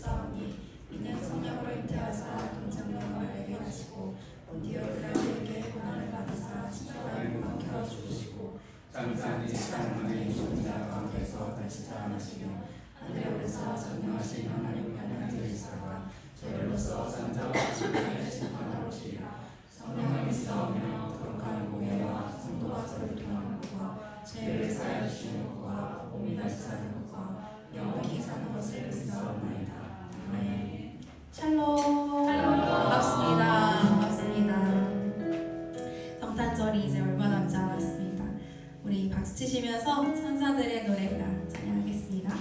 주옵사오니 이는 성령으로 잉태하사 동정령을 내게 하시고 본디오 빌라도에게 고난을 받으사 십자가에 못 박혀 죽으시고 장사한 지 3일 만에 죽은 자 가운데서 다시 살아나시며 하늘에 오르사 전능하신 하나님 편에 앉으시다가 저희로서 산자와 지구를 심판하러 오시리라. 성령을 믿사오며 거룩한 공예와 성도와 서로 교통하는 것과 죄를 사하여 주시는 것과 몸이 다시 사는 것과 영원히 사는 것을 믿사옵나이다. 아멘. 샬롬. 반갑습니다. 반갑습니다. 성탄절이 이제 얼마 남지 않았습니다. 우리 박수 치시면서 천사들의 노래가 찬양하겠습니다.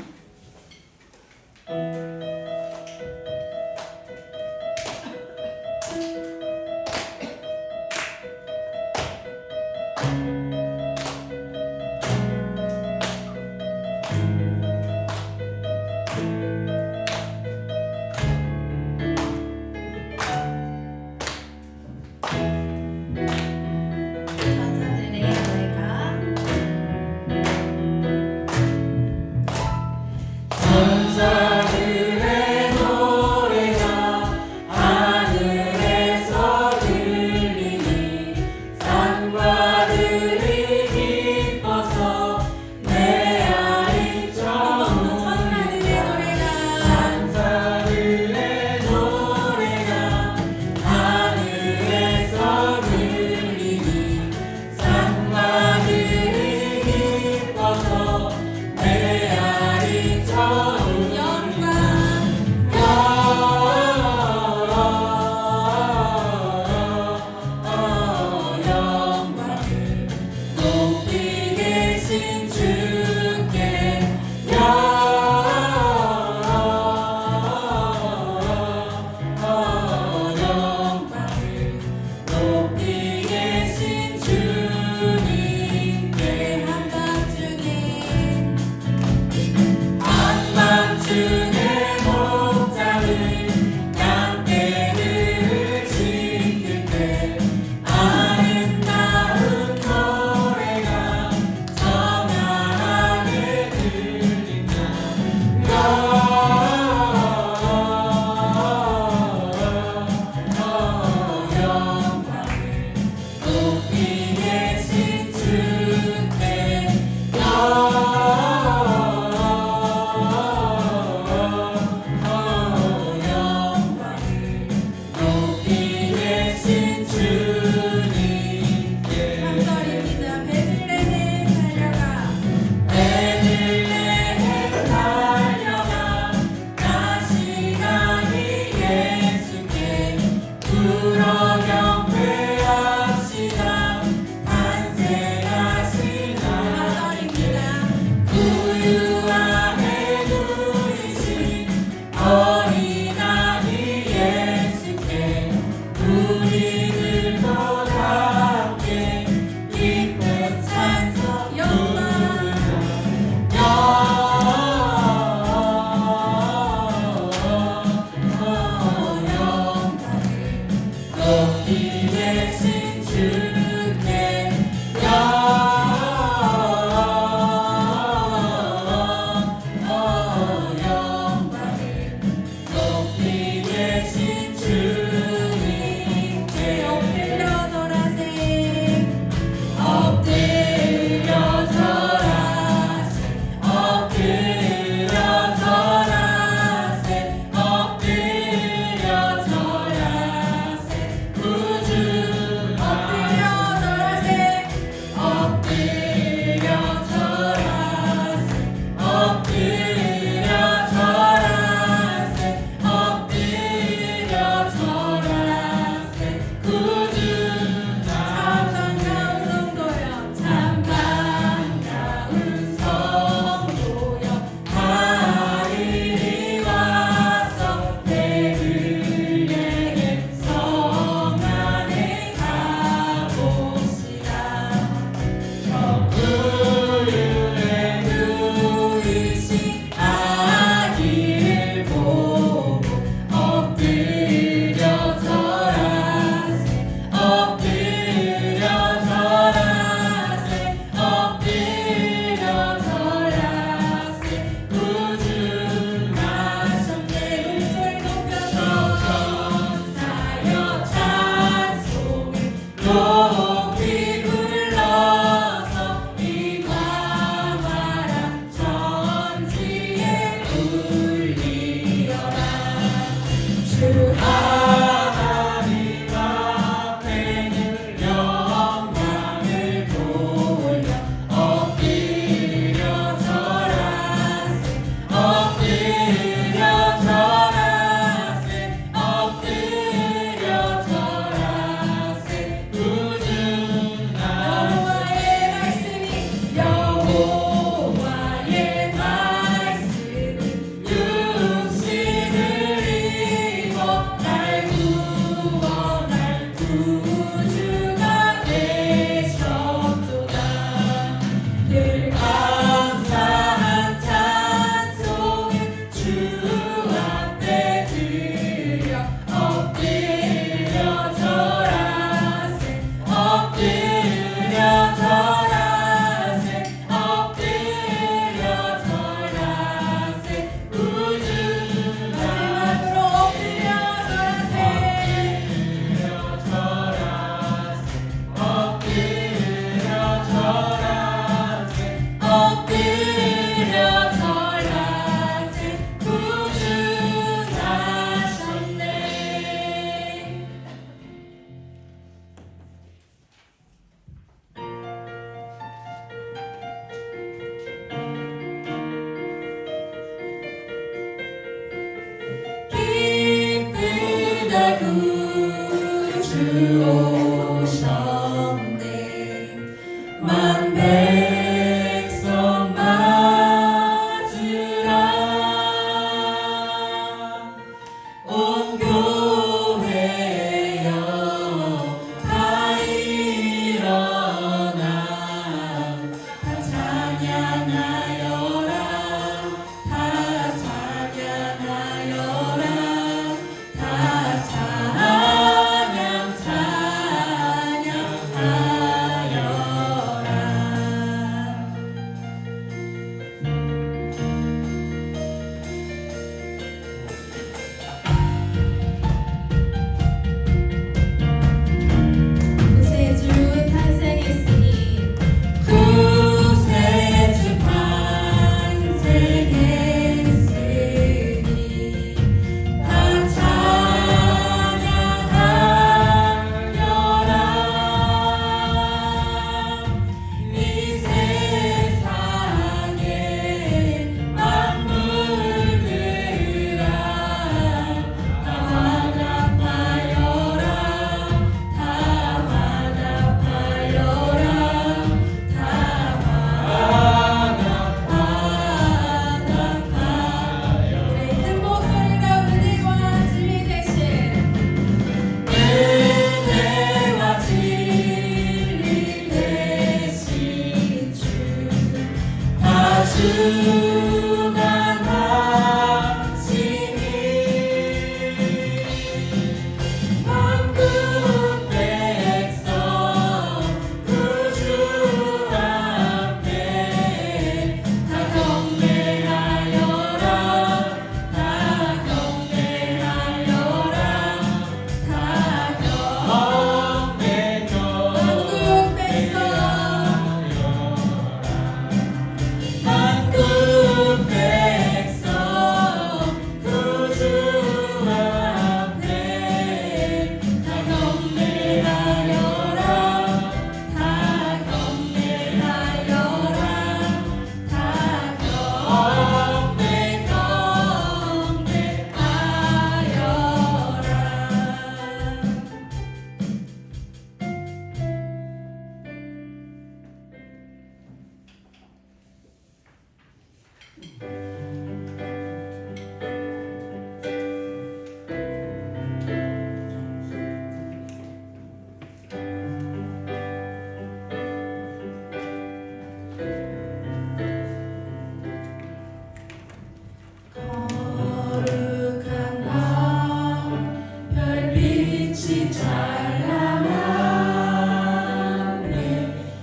거룩한 밤 별빛이 찬란하네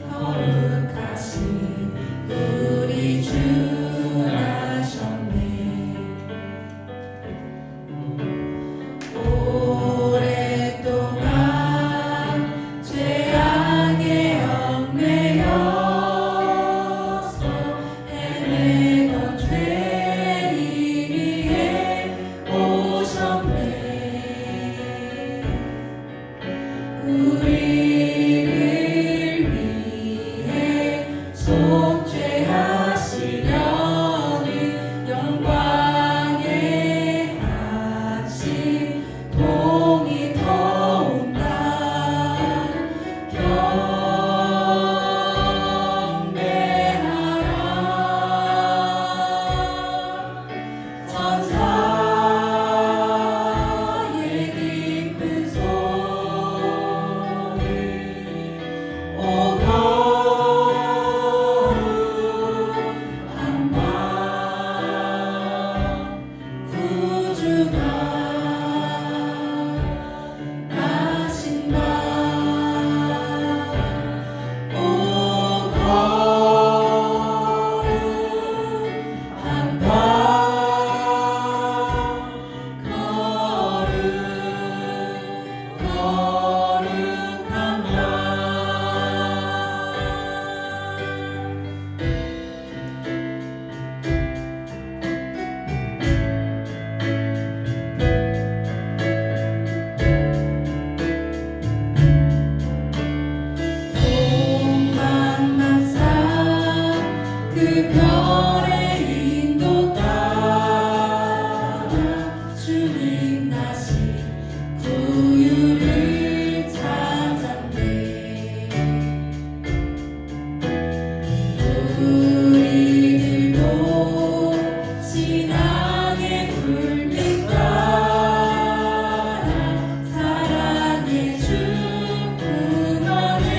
거룩하신 우리 주 나셨네 오랫동안 죄악에 얽매여서 헤매던 죄인 위에 오셨네 우리를 위해 속죄하시려니 영광의 아침 동이 터온다 경배하라 천사의 깊은 소리 오 거룩한 밤 구주가 나신 밤 오 거룩한 밤 거룩한 밤 동방남산 그 별의 인도 따라 주님 나신 구유를 찾았네 우리들도 신앙의 불빛 따라 사랑의 주 품안에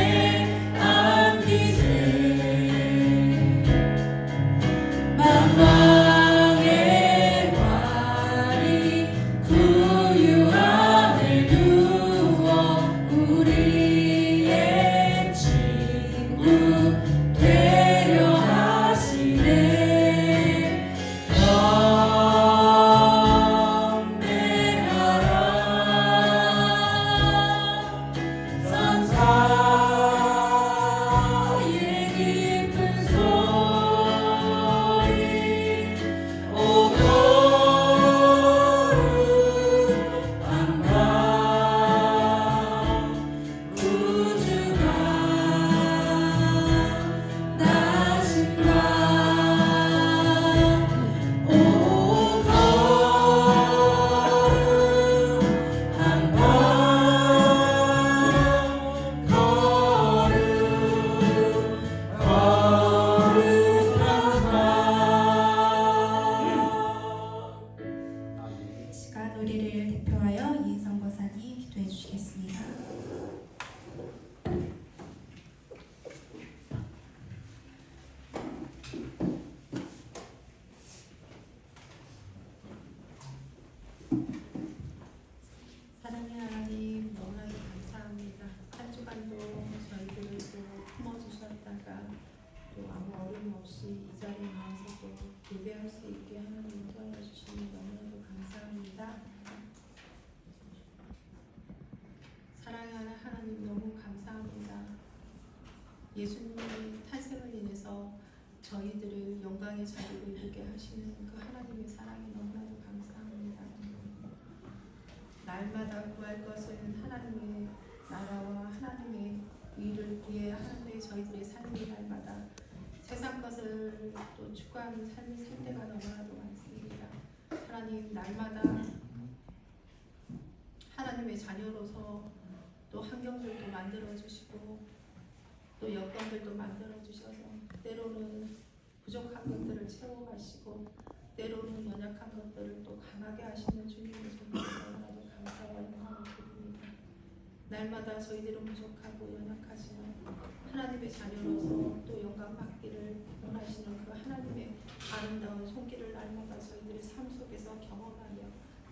안기세 만왕의 왕이 구유 안에 누워 우리의 친구 되려 하시네 경배하라 천사의 깊은 소리 오 거룩한 밤 구주가 나신 밤 오 거룩한 밤 이 시간 우리를 대표하여 이인성 권사님 기도해 주시겠습니다. 사랑의 하나님 너무나도 감사합니다. 한 주간도 저희들을 또 품어주셨다가 또 아무 어려움 없이 이 자리에 나와서 또 예배할 수 있게 하나님 도와주시니 너무나도 감사합니다. 사랑하는 하나님 너무 감사합니다. 예수님의 탄생을 인해서 저희들을 영광의 자리로 이르게 하시는 그 하나님의 사랑이 너무나도 감사합니다. 날마다 구할 것은 하나님의 나라와 하나님의 의를 위해 하나님의 저희들의 삶이 날마다 세상 것을 또 추구하는 삶을 살 때가 너무나도 많습니다. 하나님 날마다 하나님의 자녀로서 또 환경들도 만들어 주시고 또 여건들도 만들어 주셔서 때로는 부족한 것들을 채워가시고 때로는 연약한 것들을 또 강하게 하시는 주님의 손길에 너무나도 감사와 영광을 드립니다. 날마다 저희들은 부족하고 연약하지만 하나님의 자녀로서 또 영광 받기를 원하시는 그 하나님의 아름다운 손길을 날마다 저희들의 삶 속에서 경험하며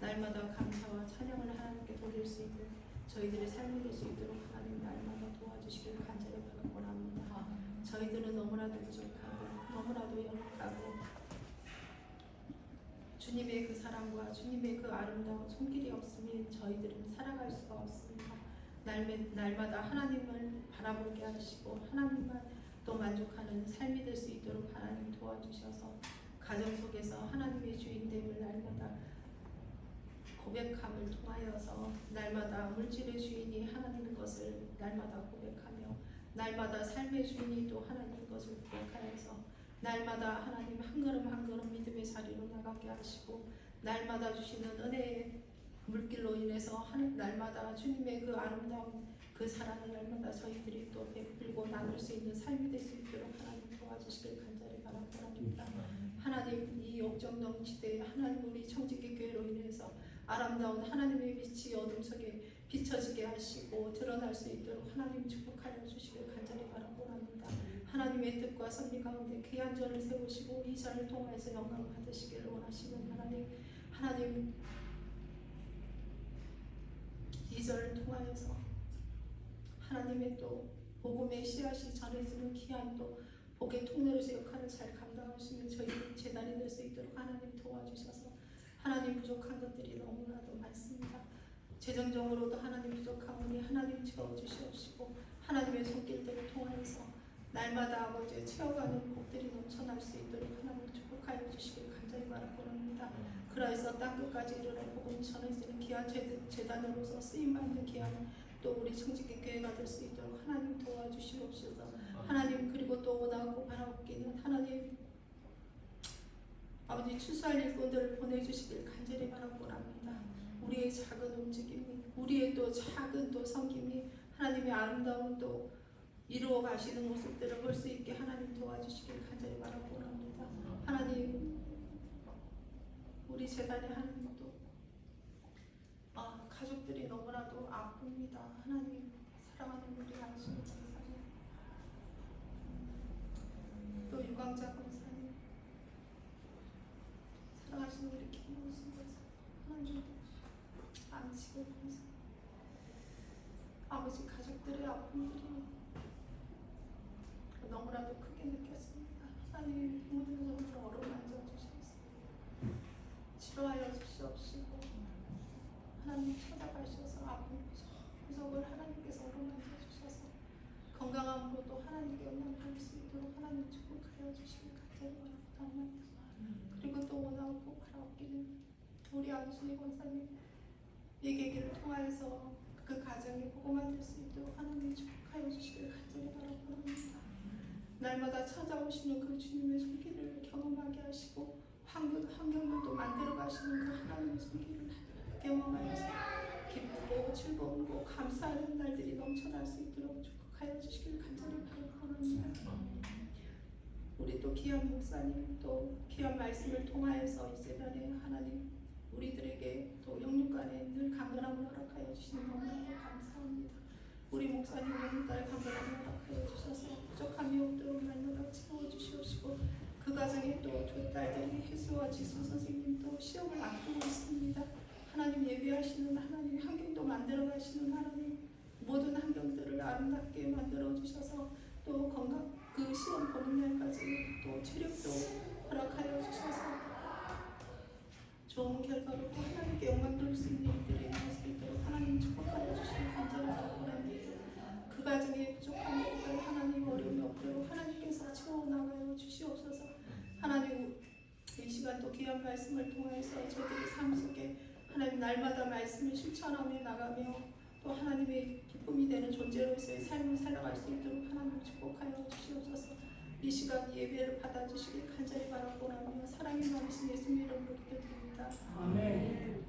날마다 감사와 찬양을 하나님께 돌릴 수 있는 저희들의 삶이 될 수 있도록 하나님 날마다 도와주시길 간절히 바라고 합니다. 저희들은 너무나도 부족하고 너무나도 연약하고 주님의 그 사랑과 주님의 그 아름다운 손길이 없으면 저희들은 살아갈 수가 없습니다. 날마다 하나님을 바라보게 하시고 하나님만 또 만족하는 삶이 될 수 있도록 하나님 도와주셔서 가정 속에서 하나님의 주인됨을 날마다 고백함을 통하여서 날마다 물질의 주인이 하나님의 것을 날마다 고백하며 날마다 삶의 주인이 또 하나님의 것을 고백하여서 날마다 하나님 한 걸음 한 걸음 믿음의 자리로 나가게 하시고 날마다 주시는 은혜의 물길로 인해서 날마다 주님의 그 아름다운 그 사랑을 날마다 저희들이 또 베풀고 나눌 수 있는 삶이 될 수 있도록 하나님 도와주시길 간절히 바랍니다. 하나님 이 역정동 시대에 하나님 우리 청지기 교회로 인해서 아름다운 하나님의 빛이 어둠 속에 비춰지게 하시고 드러날 수 있도록 하나님 축복하여 주시길 간절히 바라고 합니다. 하나님의 뜻과 섭리 가운데 귀한 전을 세우시고 이 전을 통해서 영광을 받으시기를 원하시는 하나님 이 전을 통하여서 하나님의 또 복음의 씨앗이 전해지는 귀한 또 복의 통로로서 역할을 잘 감당할 수 있는 저희 재단이 될 수 있도록 하나님 도와주셔서 하나님 부족한 것들이 너무나도 많습니다. 재정적으로도 하나님 부족하오니 하나님 채워주시옵시고 하나님의 손길들을 통하여서 날마다 아버지의 채워가는 복들이 넘쳐날 수 있도록 하나님 축복하여 주시길 간절히 바라고 합니다. 그래서 땅끝까지 이르러 복음 전해지는 귀한 재단으로서 쓰임받는 귀한 또 우리 청지기 교회가 될 수 있도록 하나님 도와주시옵소서. 하나님 그리고 또 원하고 바라옵기는 하나님 아버지 추수할 일꾼들을 보내주시길 간절히 바라고 합니다. 우리의 작은 움직임이 우리의 또 작은 또 섬김이 하나님의 아름다운 또 이루어 가시는 모습들을 볼 수 있게 하나님 도와주시길 간절히 바라고 합니다. 하나님 우리 재단의 하나님 또 가족들이 너무나도 아픕니다. 하나님 사랑하는 우리 안수 권사님 또 유광자 권사님 사랑하시는 우리 김문수 권사님 하나님 안치고 권사님 아버지 가족들의 아픔들이 너무나도 크게 느꼈습니다. 하나님 모든 것을 어루만져 주셔서 치료하여 주시옵시고 하나님 찾아가셔서 아픈 구석을 하나님께서 어루만져 주셔서 건강함으로 또 하나님께 영광 돌릴 수 있도록 하나님 축복하여 주시길 간절히 바랍니다. 그리고 또 원하고 바라옵기는 우리 안순희 권사님 예계기를 통하여서 그 가정이 복음화 될 수 있도록 하나님 축복하여 주시길 간절히 바랍니다. 날마다 찾아오시는 그 주님의 손길을 경험하게 하시고 환경도 만들어 가시는 그 하나님의 손길을 경험하여서 기쁘고 즐거움고 감사하는 날들이 넘쳐날 수 있도록 축복하여 주시길 간절히 바랍니다. 우리 또 귀한 목사님 또 귀한 말씀을 통하여서 이 세상에 하나님 우리들에게 또 영육간에 늘 강건함을 허락하여 주시는 너무나도 감사합니다. 우리 목사님 영육간에 강건함을 허락하여 주셔서 부족함이 없도록 날마다 채워주시옵시고 그 가정에 또 두 딸들이 혜수와 지수 선생님 또 시험을 앞두고 있습니다. 하나님 예비하시는 하나님 환경도 만들어 가시는 하나님 모든 환경들을 아름답게 만들어 주셔서 또 건강 그 시험 보는 날까지 또 체력도 허락하여 주셔서 좋은 결과로 또 하나님께 영광 돌릴 수 있는 일들이 있을 수 있도록 하나님 축복하여 주시길 간절히 바랍니다. 그 가정에 부족한 것들 하나님 어려움이 없도록 하나님께서 채워나가여 주시옵소서. 하나님 이 시간 또 귀한 말씀을 통해서 저희들의 삶 속에 하나님 날마다 말씀을 실천하며 나가며 또 하나님의 기쁨이 되는 존재로서의 삶을 살아갈 수 있도록 하나님 축복하여 주시옵소서. 이 시간 예배를 받아주시길 간절히 바라고 하며 사랑이 많으신 예수님 이름으로 기도드립니다. 아멘.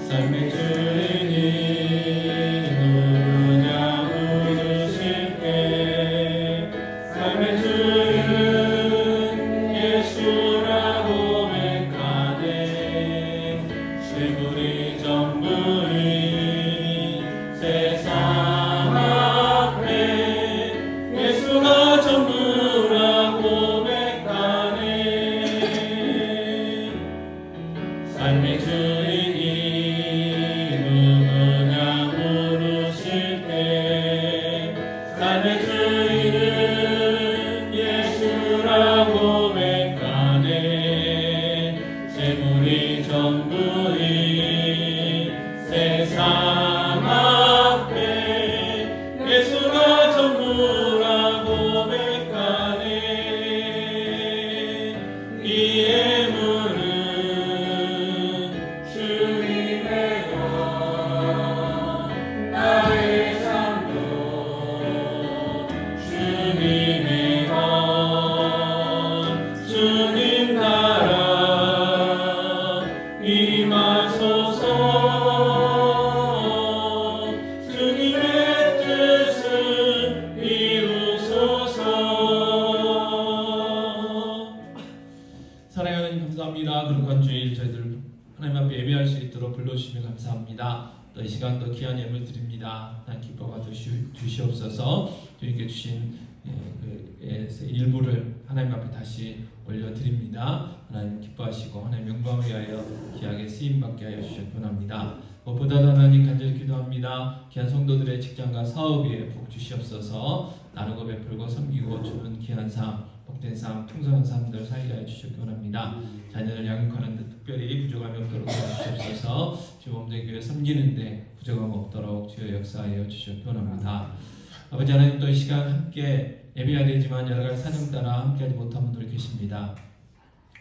삶의 주인이 누구냐 물으실 때 삶의 주인은 예수라고 고백하네. 재물이 전부인 세상 앞에 예수가 전부라고 고백하네. 삶의 주인이 누구냐 물으실 때 삶의 주인은 예수라고 고백하네. 재물이 전부인 세상 앞에 예수가 전부라고 고백하네. 이 예물은 주님의 것, 나의 삶도 주님의 것. 주님 나라 임하소서. 주님의 뜻을 이루소서. 사랑하는 하나님 감사합니다. 거룩한 주일 저희들 하나님 앞에 예배할 수 있도록 불러주시면 감사합니다. 또 이 시간 또 귀한 예물 드립니다. 하나님 기뻐가 주시옵소서. 주님께 주신 일부를 하나님 앞에 다시 올려드립니다. 하나님 기뻐하시고 하나님 영광을 위하여 귀하게 쓰임받게 하여 주시옵 원합니다. 무엇보다도 하나님 간절히 기도합니다. 귀한 성도들의 직장과 사업 위에 복 주시옵소서. 나누고 베풀고 섬기고 주는 귀한 삶, 복된 삶, 풍성한 삶들 살게 하여 주시옵 원합니다. 자녀를 양육하는 데 특별히 부족함이 없도록 도와주시옵소서. 주 몸된 교회 섬기는데 부족함 없도록 주여 역사하여 주시옵 원합니다. 아버지 하나님 또 이 시간 함께 예배해야 되지만 여러 가지 사정 따라 함께하지 못한 분들 계십니다.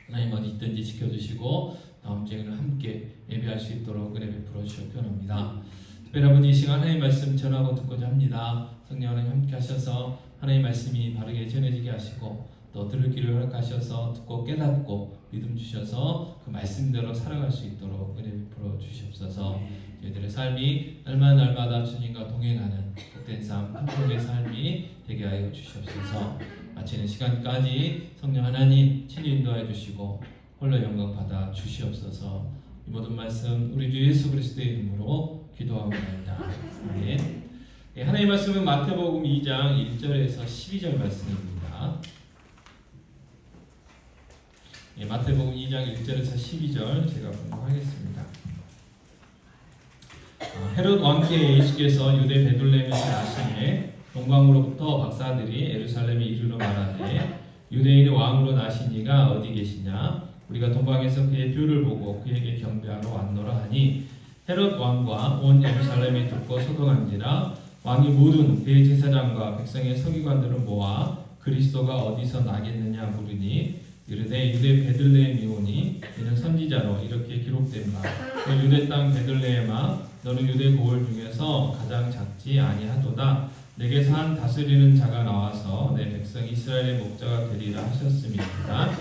하나님 어디 있든지 지켜주시고 다음 주에는 함께 예배할 수 있도록 은혜 베풀어 주시옵 원합니다. 특별히 아버지 이 시간 하나님 말씀 전하고 듣고자 합니다. 성령 하나님 함께 하셔서 하나님 말씀이 바르게 전해지게 하시고 또 들을 길을 허락하셔서 듣고 깨닫고 믿음 주셔서 그 말씀대로 살아갈 수 있도록 은혜 베풀어 주시옵소서. 저희들의 삶이 날마다 주님과 동행하는 복된 삶, 풍성의 삶이 되게 하여 주시옵소서. 마치는 시간까지 성령 하나님 친히 인도해 주시고 홀로 영광 받아 주시옵소서. 이 모든 말씀 우리 주 예수 그리스도의 이름으로 기도하옵나이다. 아멘. 하나님의 말씀은 마태복음 2장 1절에서 12절 말씀입니다. 마태복음 2장 1절에서 12절 제가 공부하겠습니다. 헤롯 왕께 예수께서 유대 베들레헴에서 나시매 동방으로부터 박사들이 예루살렘에 이르러 말하되 유대인의 왕으로 나신 이가 어디 계시냐? 우리가 동방에서 그의 뷰를 보고 그에게 경배하러 왔노라 하니 헤롯 왕과 온 예루살렘이 듣고 소동한지라. 왕이 모든 대제사장과 백성의 서기관들을 모아 그리스도가 어디서 나겠느냐 물으니 이르되 유대 베들레헴이 오니 이는 선지자로 이렇게 기록된 바 그 유대 땅 베들레헴아 너는 유대 고을 중에서 가장 작지 아니하도다. 내게서 한 다스리는 자가 나와서 내 백성 이스라엘의 목자가 되리라 하셨음이니라.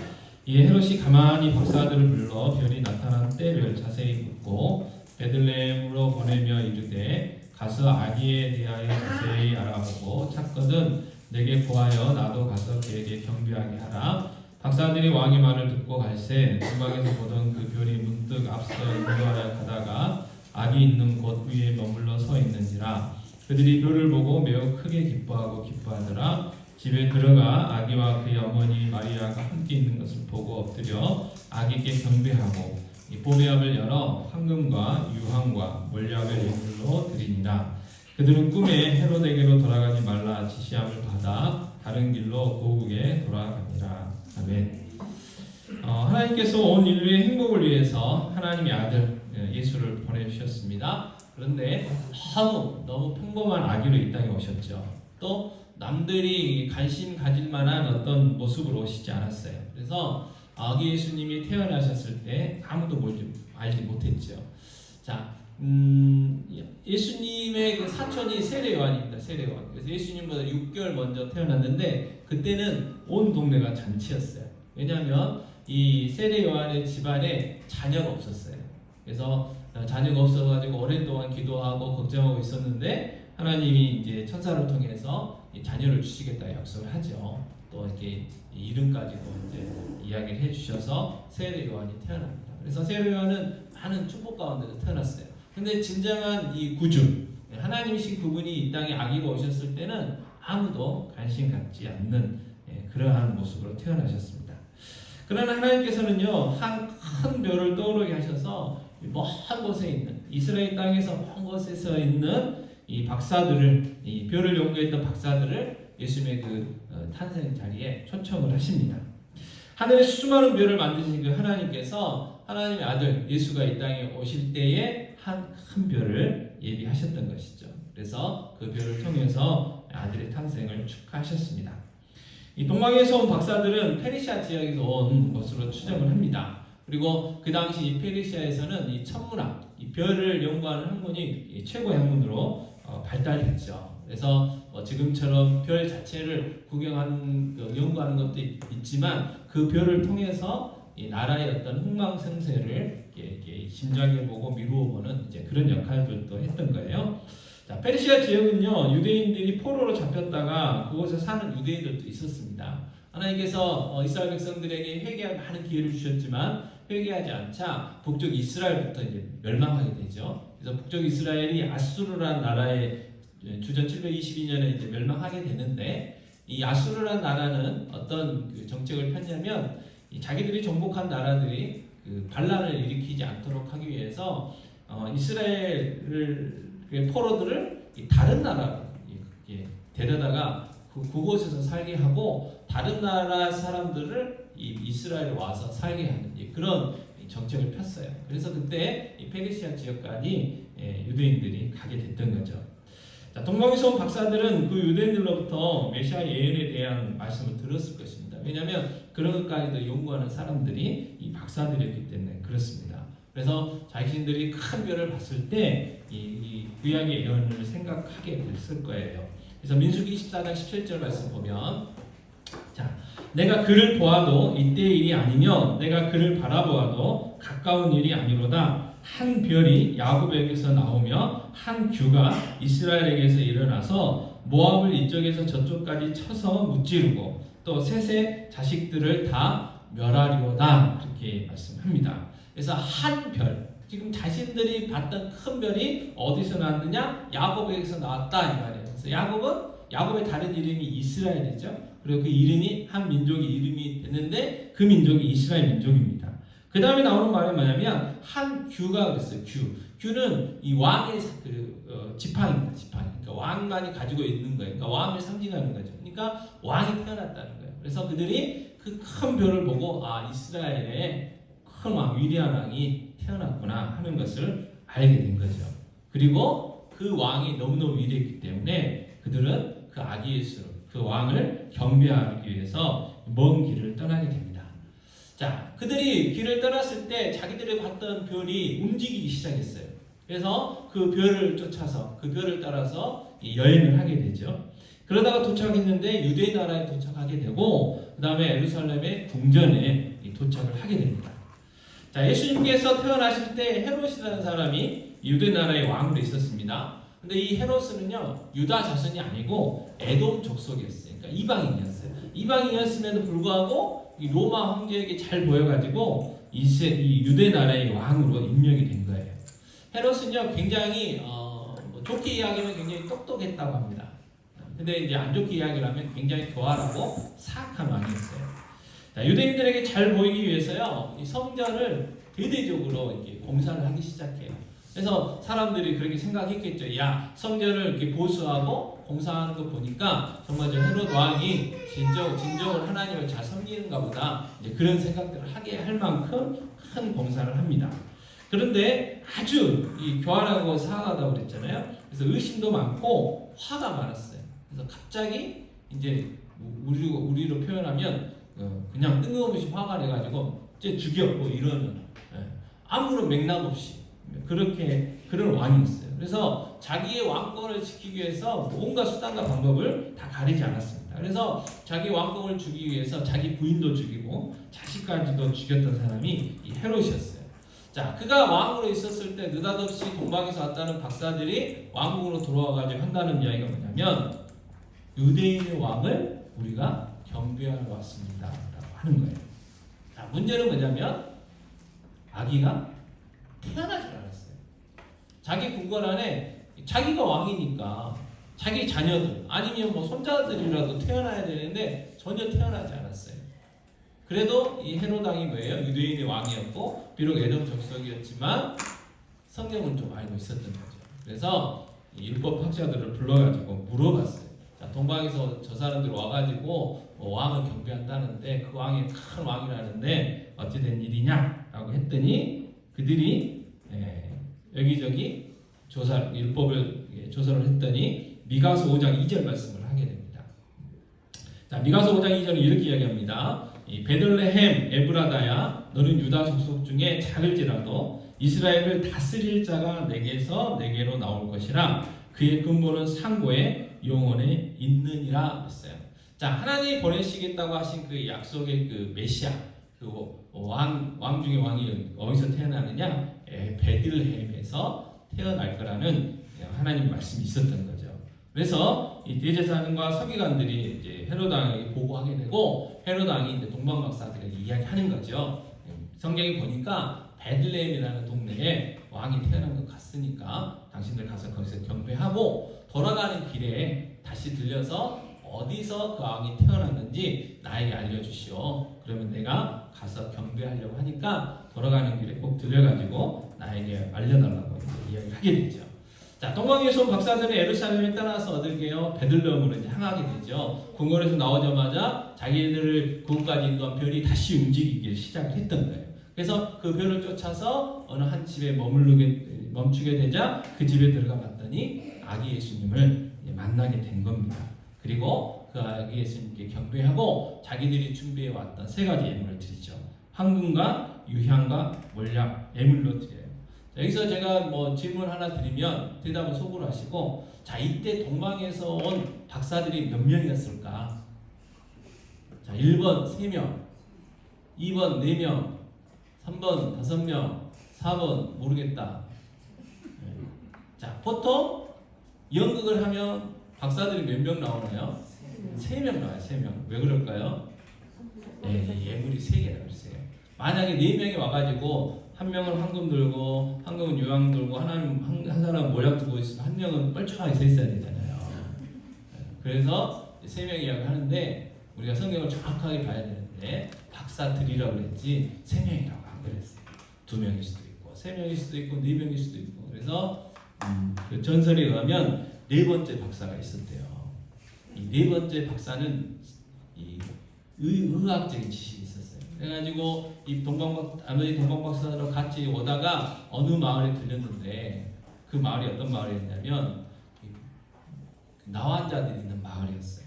이에 헤롯이 가만히 박사들을 불러 별이 나타난 때를 자세히 묻고 베들레헴으로 보내며 이르되 가서 아기에 대하여 자세히 알아보고 찾거든 내게 구하여 나도 가서 그에게 경배하게 하라. 박사들이 왕의 말을 듣고 갈새 동방에서 보던 그 별이 문득 앞서 인도하여 가다가 아기 있는 곳 위에 머물러 서 있는지라. 그들이 별을 보고 매우 크게 기뻐하더라. 집에 들어가 아기와 그의 어머니 마리아가 함께 있는 것을 보고 엎드려 아기께 경배하고 이 보배압을 열어 황금과 유황과 몰약을 예물로 드리니라. 그들은 꿈에 헤롯에게로 돌아가지 말라 지시함을 받아 다른 길로 고국에 돌아가니라. 아멘. 하나님께서 온 인류의 행복을 위해서 하나님의 아들 예수를 보내주셨습니다. 그런데 너무 평범한 아기로 이 땅에 오셨죠. 또 남들이 관심 가질 만한 어떤 모습으로 오시지 않았어요. 그래서 아기 예수님이 태어나셨을 때 아무도 알지 못했죠. 자, 예수님의 그 사촌이 세례요한입니다. 세례요한. 그래서 예수님보다 6개월 먼저 태어났는데 그때는 온 동네가 잔치였어요. 왜냐하면 이 세례요한의 집안에 자녀가 없었어요. 그래서 자녀가 없어가지고 오랜 동안 기도하고 걱정하고 있었는데 하나님이 이제 천사를 통해서 이 자녀를 주시겠다 약속을 하죠. 또 이렇게 이름까지도 이제 이야기를 해주셔서 세례 요한이 태어납니다. 그래서 세례 요한은 많은 축복 가운데서 태어났어요. 근데 진정한 이 구주 하나님이신 그분이 이 땅에 아기가 오셨을 때는 아무도 관심 갖지 않는 그러한 모습으로 태어나셨습니다. 그러나 하나님께서는요 한 큰 별을 떠오르게 하셔서 먼 곳에 있는 이스라엘 땅에서 먼 곳에서 있는 이 박사들을 이 별을 연구했던 박사들을 예수님의 그 탄생 자리에 초청을 하십니다. 하늘에 수많은 별을 만드신 그 하나님께서 하나님의 아들 예수가 이 땅에 오실 때에 한 큰 별을 예비하셨던 것이죠. 그래서 그 별을 통해서 아들의 탄생을 축하하셨습니다. 이 동방에서 온 박사들은 페르시아 지역에서 온 것으로 추정을 합니다. 그리고 그 당시 이 페르시아에서는 이 천문학, 이 별을 연구하는 학문이 최고의 학문으로 발달했죠. 그래서 지금처럼 별 자체를 연구하는 것도 있지만 그 별을 통해서 이 나라의 어떤 흥망성쇠를 심장해보고 미루어보는 이제 그런 역할들도 했던 거예요. 자, 페르시아 지역은요 유대인들이 포로로 잡혔다가 그곳에 사는 유대인들도 있었습니다. 하나님께서 이스라엘 백성들에게 회개할 많은 기회를 주셨지만 회개하지 않자 북쪽 이스라엘부터 이제 멸망하게 되죠. 그래서 북쪽 이스라엘이 아수르라는 나라의 주전 722년에 이제 멸망하게 되는데 이 아수르라는 나라는 어떤 그 정책을 폈냐면 자기들이 정복한 나라들이 그 반란을 일으키지 않도록 하기 위해서 이스라엘을 포로들을 다른 나라로 데려다가 그곳에서 살게 하고 다른 나라 사람들을 이스라엘에 와서 살게 하는 그런 정책을 폈어요. 그래서 그때 이 페르시아 지역까지 유대인들이 가게 됐던 거죠. 자, 동방에서 온 박사들은 그 유대인들로부터 메시아 예언에 대한 말씀을 들었을 것입니다. 왜냐하면 그런 것까지도 연구하는 사람들이 이 박사들이었기 때문에 그렇습니다. 그래서 자신들이 큰 별을 봤을 때 이 구약의 예언을 생각하게 됐을 거예요. 그래서 민수기 24장 17절 말씀 보면 자, 내가 그를 보아도 이때의 일이 아니며 내가 그를 바라보아도 가까운 일이 아니로다. 한 별이 야곱에게서 나오며 한 규가 이스라엘에게서 일어나서 모압을 이쪽에서 저쪽까지 쳐서 무찌르고 또 셋의 자식들을 다 멸하리로다. 그렇게 말씀합니다. 그래서 한 별, 지금 자신들이 봤던 큰 별이 어디서 나왔느냐? 야곱에게서 나왔다 이 말이에요. 그래서 야곱의 다른 이름이 이스라엘이죠. 그리고 그 이름이 한 민족의 이름이 됐는데 그 민족이 이스라엘 민족입니다. 그 다음에 나오는 말이 뭐냐면 한 규가 그랬어요. 규는 이 왕의 지팡입니다. 지팡이. 그러니까 왕만이 가지고 있는 거예요. 그러니까 왕을 상징하는 거죠. 그러니까 왕이 태어났다는 거예요. 그래서 그들이 그 큰 별을 보고 이스라엘에 큰 왕, 위대한 왕이 태어났구나 하는 것을 알게 된 거죠. 그리고 그 왕이 너무너무 위대했기 때문에 그들은 그 아기 예수, 그 왕을 경배하기 위해서 먼 길을 떠나게 됩니다. 자, 그들이 길을 떠났을 때 자기들이 봤던 별이 움직이기 시작했어요. 그래서 그 별을 쫓아서 그 별을 따라서 여행을 하게 되죠. 그러다가 도착했는데 유대 나라에 도착하게 되고 그 다음에 예루살렘의 궁전에 도착을 하게 됩니다. 자, 예수님께서 태어나실 때 헤롯이라는 사람이 유대 나라의 왕으로 있었습니다. 근데 이 헤롯은요 유다 자손이 아니고 에돔 족속이었어요. 그러니까 이방인이었어요. 이방인이었음에도 불구하고 이 로마 황제에게 잘 보여가지고 이 유대 나라의 왕으로 임명이 된 거예요. 헤롯은요 굉장히 좋게 이야기하면 굉장히 똑똑했다고 합니다. 근데 이제 안 좋게 이야기를 하면 굉장히 교활하고 사악한 왕이었어요. 자, 유대인들에게 잘 보이기 위해서요 이 성전을 대대적으로 이렇게 공사를 하기 시작해요. 그래서 사람들이 그렇게 생각했겠죠. 야, 성전을 이렇게 보수하고 공사하는 거 보니까 정말 저 헤롯 왕이 진정으로 하나님을 잘 섬기는가 보다. 이제 그런 생각들을 하게 할 만큼 큰 공사를 합니다. 그런데 아주 교활하고 사악하다고 그랬잖아요. 그래서 의심도 많고 화가 많았어요. 그래서 갑자기 이제 우리로 표현하면 그냥 뜬금없이 화가 내가지고 이제 죽였고 이러는 아무런 맥락 없이 그렇게 그런 왕이었어요. 그래서 자기의 왕권을 지키기 위해서 뭔가 수단과 방법을 다 가리지 않았습니다. 그래서 자기 왕권을 주기 위해서 자기 부인도 죽이고 자식까지도 죽였던 사람이 이 헤롯이었어요. 자, 그가 왕으로 있었을 때 느닷없이 동방에서 왔다는 박사들이 왕국으로 돌아와가지고 한다는 이야기가 뭐냐면 유대인의 왕을 우리가 경배하러 왔습니다 라고 하는 거예요. 자, 문제는 뭐냐면 아기가 태어나질 않았어요. 자기 궁궐 안에 자기가 왕이니까 자기 자녀들 아니면 뭐 손자들이라도 태어나야 되는데 전혀 태어나지 않았어요. 그래도 이 헤롯 왕이 뭐예요? 유대인의 왕이었고 비록 에돔 족속이었지만 성경은 좀 알고 있었던 거죠. 그래서 이 율법 학자들을 불러가지고 물어봤어요. 자, 동방에서 저 사람들 와가지고 왕을 경배한다는데 그 왕이 큰 왕이라는데 어찌 된 일이냐? 라고 했더니 그들이 여기저기 율법을 조사를 했더니 미가서 5장 2절 말씀을 하게 됩니다. 자, 미가서 5장 2절은 이렇게 이야기합니다. 이 베들레헴 에브라다야 너는 유다 족속 중에 작을지라도 이스라엘을 다스릴 자가 내게서 내게로 나올 것이라 그의 근본은 상고에 영원에 있느니라 했어요. 자, 하나님이 보내시겠다고 하신 그 약속의 그 메시아 그 왕 중의 왕이 어디서 태어나느냐? 베들레헴에서 태어날 거라는 하나님 말씀이 있었던 거죠. 그래서 이 대제사장과 서기관들이 이제 헤롯 왕에게 보고하게 되고 헤롯 왕이 이제 동방 박사들에게 이야기하는 거죠. 성경에 보니까 베들레헴이라는 동네에 왕이 태어난 것 같으니까 당신들 가서 거기서 경배하고 돌아가는 길에 다시 들려서 어디서 그 왕이 태어났는지 나에게 알려주시오. 그러면 내가 가서 경배하려고 하니까 돌아가는 길에 꼭 들려가지고 나에게 알려달라고 이야기하게 되죠. 자, 동방에서 온 박사들은 예루살렘에 떠나서 어딜게요? 베들레헴으로 이제 향하게 되죠. 궁궐에서 나오자마자 자기들을 그곳까지 인도한 별이 다시 움직이기 시작을 했던 거예요. 그래서 그 별을 쫓아서 어느 한 집에 멈추게 되자 그 집에 들어가 봤더니 아기 예수님을 만나게 된 겁니다. 그리고 그 아기 예수님께 경배하고 자기들이 준비해 왔던 세 가지 예물을 드리죠. 황금과 유향과 몰약 예물로 드려요. 자, 여기서 제가 뭐 질문 하나 드리면 대답을 속으로 하시고, 자, 이때 동방에서 온 박사들이 몇 명이었을까? 자, 1번 3명, 2번 4명, 3번 5명, 4번 모르겠다. 자, 보통 연극을 하면 박사들이 몇 명 나오나요? 3명 나와요. 3명. 왜 그럴까요? 예물이 3개라 그랬어요. 만약에 4명이 와가지고 한 명은 황금 들고 한 명은 유황 들고 한 사람은 모략 들고 있으면 한 명은 뻘쭘하게 서 있어야 되잖아요. 그래서 3명이 이야기하는데 우리가 성경을 정확하게 봐야 되는데 박사들이라고 그랬지 3명이라고 안 그랬어요. 2명일 수도 있고 3명일 수도 있고 4명일 수도 있고. 그래서 그 전설에 의하면 4번째 박사가 있었대요. 이 4번째 박사는 이 의학적인 지식이 있었어요. 그래가지고 이 아버지 동방박사로 같이 오다가 어느 마을에 들렸는데 그 마을이 어떤 마을이었냐면 나환자들이 있는 마을이었어요.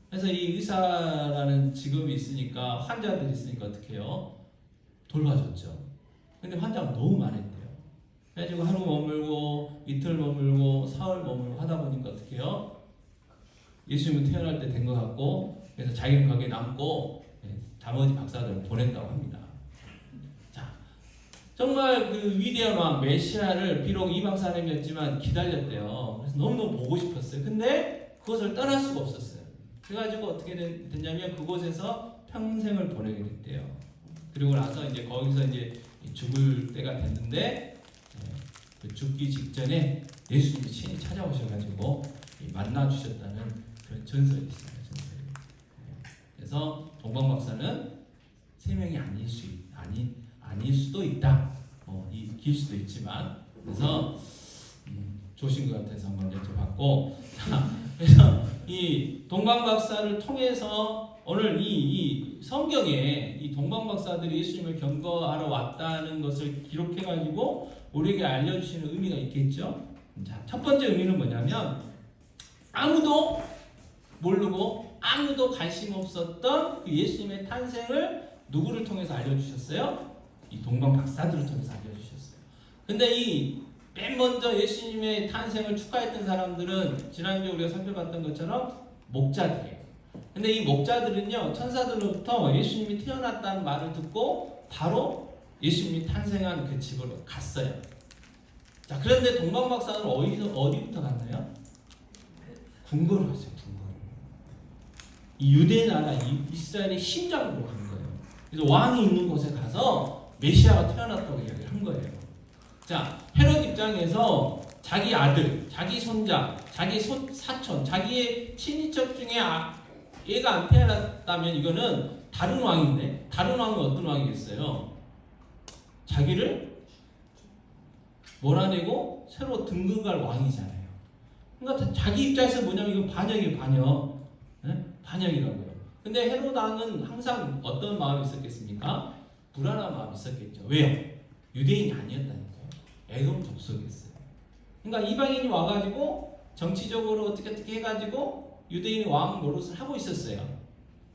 그래서 이 의사라는 직업이 있으니까 환자들이 있으니까 어떻게 해요? 돌봐줬죠. 근데 환자가 너무 많았대요. 그래가지고 하루 머물고 이틀 머물고 사흘 머물고 하다 보니까 어떻게 해요? 예수님은 태어날 때 된 것 같고 그래서 자기는 거기에 남고 나머지 박사들을 보냈다고 합니다. 자, 정말 그 위대한 왕 메시아를 비록 이방 사람이었지만 기다렸대요. 그래서 너무너무 보고 싶었어요. 근데 그것을 떠날 수가 없었어요. 그래가지고 어떻게 됐냐면 그곳에서 평생을 보내게 됐대요. 그리고 나서 이제 거기서 이제 죽을 때가 됐는데 그 죽기 직전에 예수님이 친히 찾아오셔가지고 만나 주셨다는 그런 전설이 있어요. 전설이. 그래서 동방박사는 3명이 아닐 수도 있다. 이길 수도 있지만 그래서 조신 것 같아서 한번 여쭤봤고, 그래서 이 동방박사를 통해서 오늘 이 성경에 이 동방박사들이 예수님을 경거하러 왔다는 것을 기록해가지고 우리에게 알려주시는 의미가 있겠죠. 자, 첫 번째 의미는 뭐냐면 아무도 모르고 아무도 관심 없었던 그 예수님의 탄생을 누구를 통해서 알려주셨어요? 이 동방 박사들을 통해서 알려주셨어요. 근데 이 맨 먼저 예수님의 탄생을 축하했던 사람들은 지난주에 우리가 살펴봤던 것처럼 목자들이에요. 근데 이 목자들은요, 천사들로부터 예수님이 태어났다는 말을 듣고 바로 예수님이 탄생한 그 집으로 갔어요. 자, 그런데 동방박사는 어디부터 갔나요? 궁궐을 갔어요. 궁궐. 이 유대 나라 이스라엘의 심장으로 간 거예요. 그래서 왕이 있는 곳에 가서 메시아가 태어났다고 이야기를 한 거예요. 자, 헤롯 입장에서 자기 아들, 자기 손자, 자기 사촌, 자기의 친인척 중에 얘가 안 태어났다면 이거는 다른 왕인데, 다른 왕은 어떤 왕이겠어요? 자기를 몰아내고 새로 등극할 왕이잖아요. 그러니까 자기 입장에서 뭐냐면 이건 반역이에요, 반역. 네? 반역이라고요. 근데 헤롯 왕은 항상 어떤 마음이 있었겠습니까? 불안한 마음이 있었겠죠. 왜요? 유대인이 아니었다니까요. 애굽 족속이었어요. 그러니까 이방인이 와가지고 정치적으로 어떻게 해가지고 유대인이 왕 노릇을 하고 있었어요.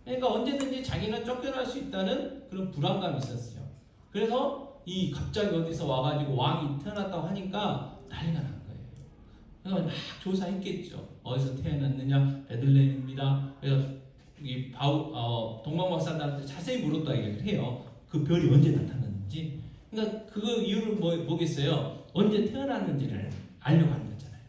그러니까 언제든지 자기는 쫓겨날 수 있다는 그런 불안감이 있었어요. 그래서 이 갑자기 어디서 와가지고 왕이 태어났다고 하니까 난리가 난 거예요. 그래서 막 조사했겠죠. 어디서 태어났느냐? 베들레헴입니다. 그래서 이 동방박사들한테 자세히 물었다 얘기를 해요. 그 별이 언제 나타났는지. 그러니까 그 이유를 뭐겠어요? 언제 태어났는지를 알려고 하는 거잖아요.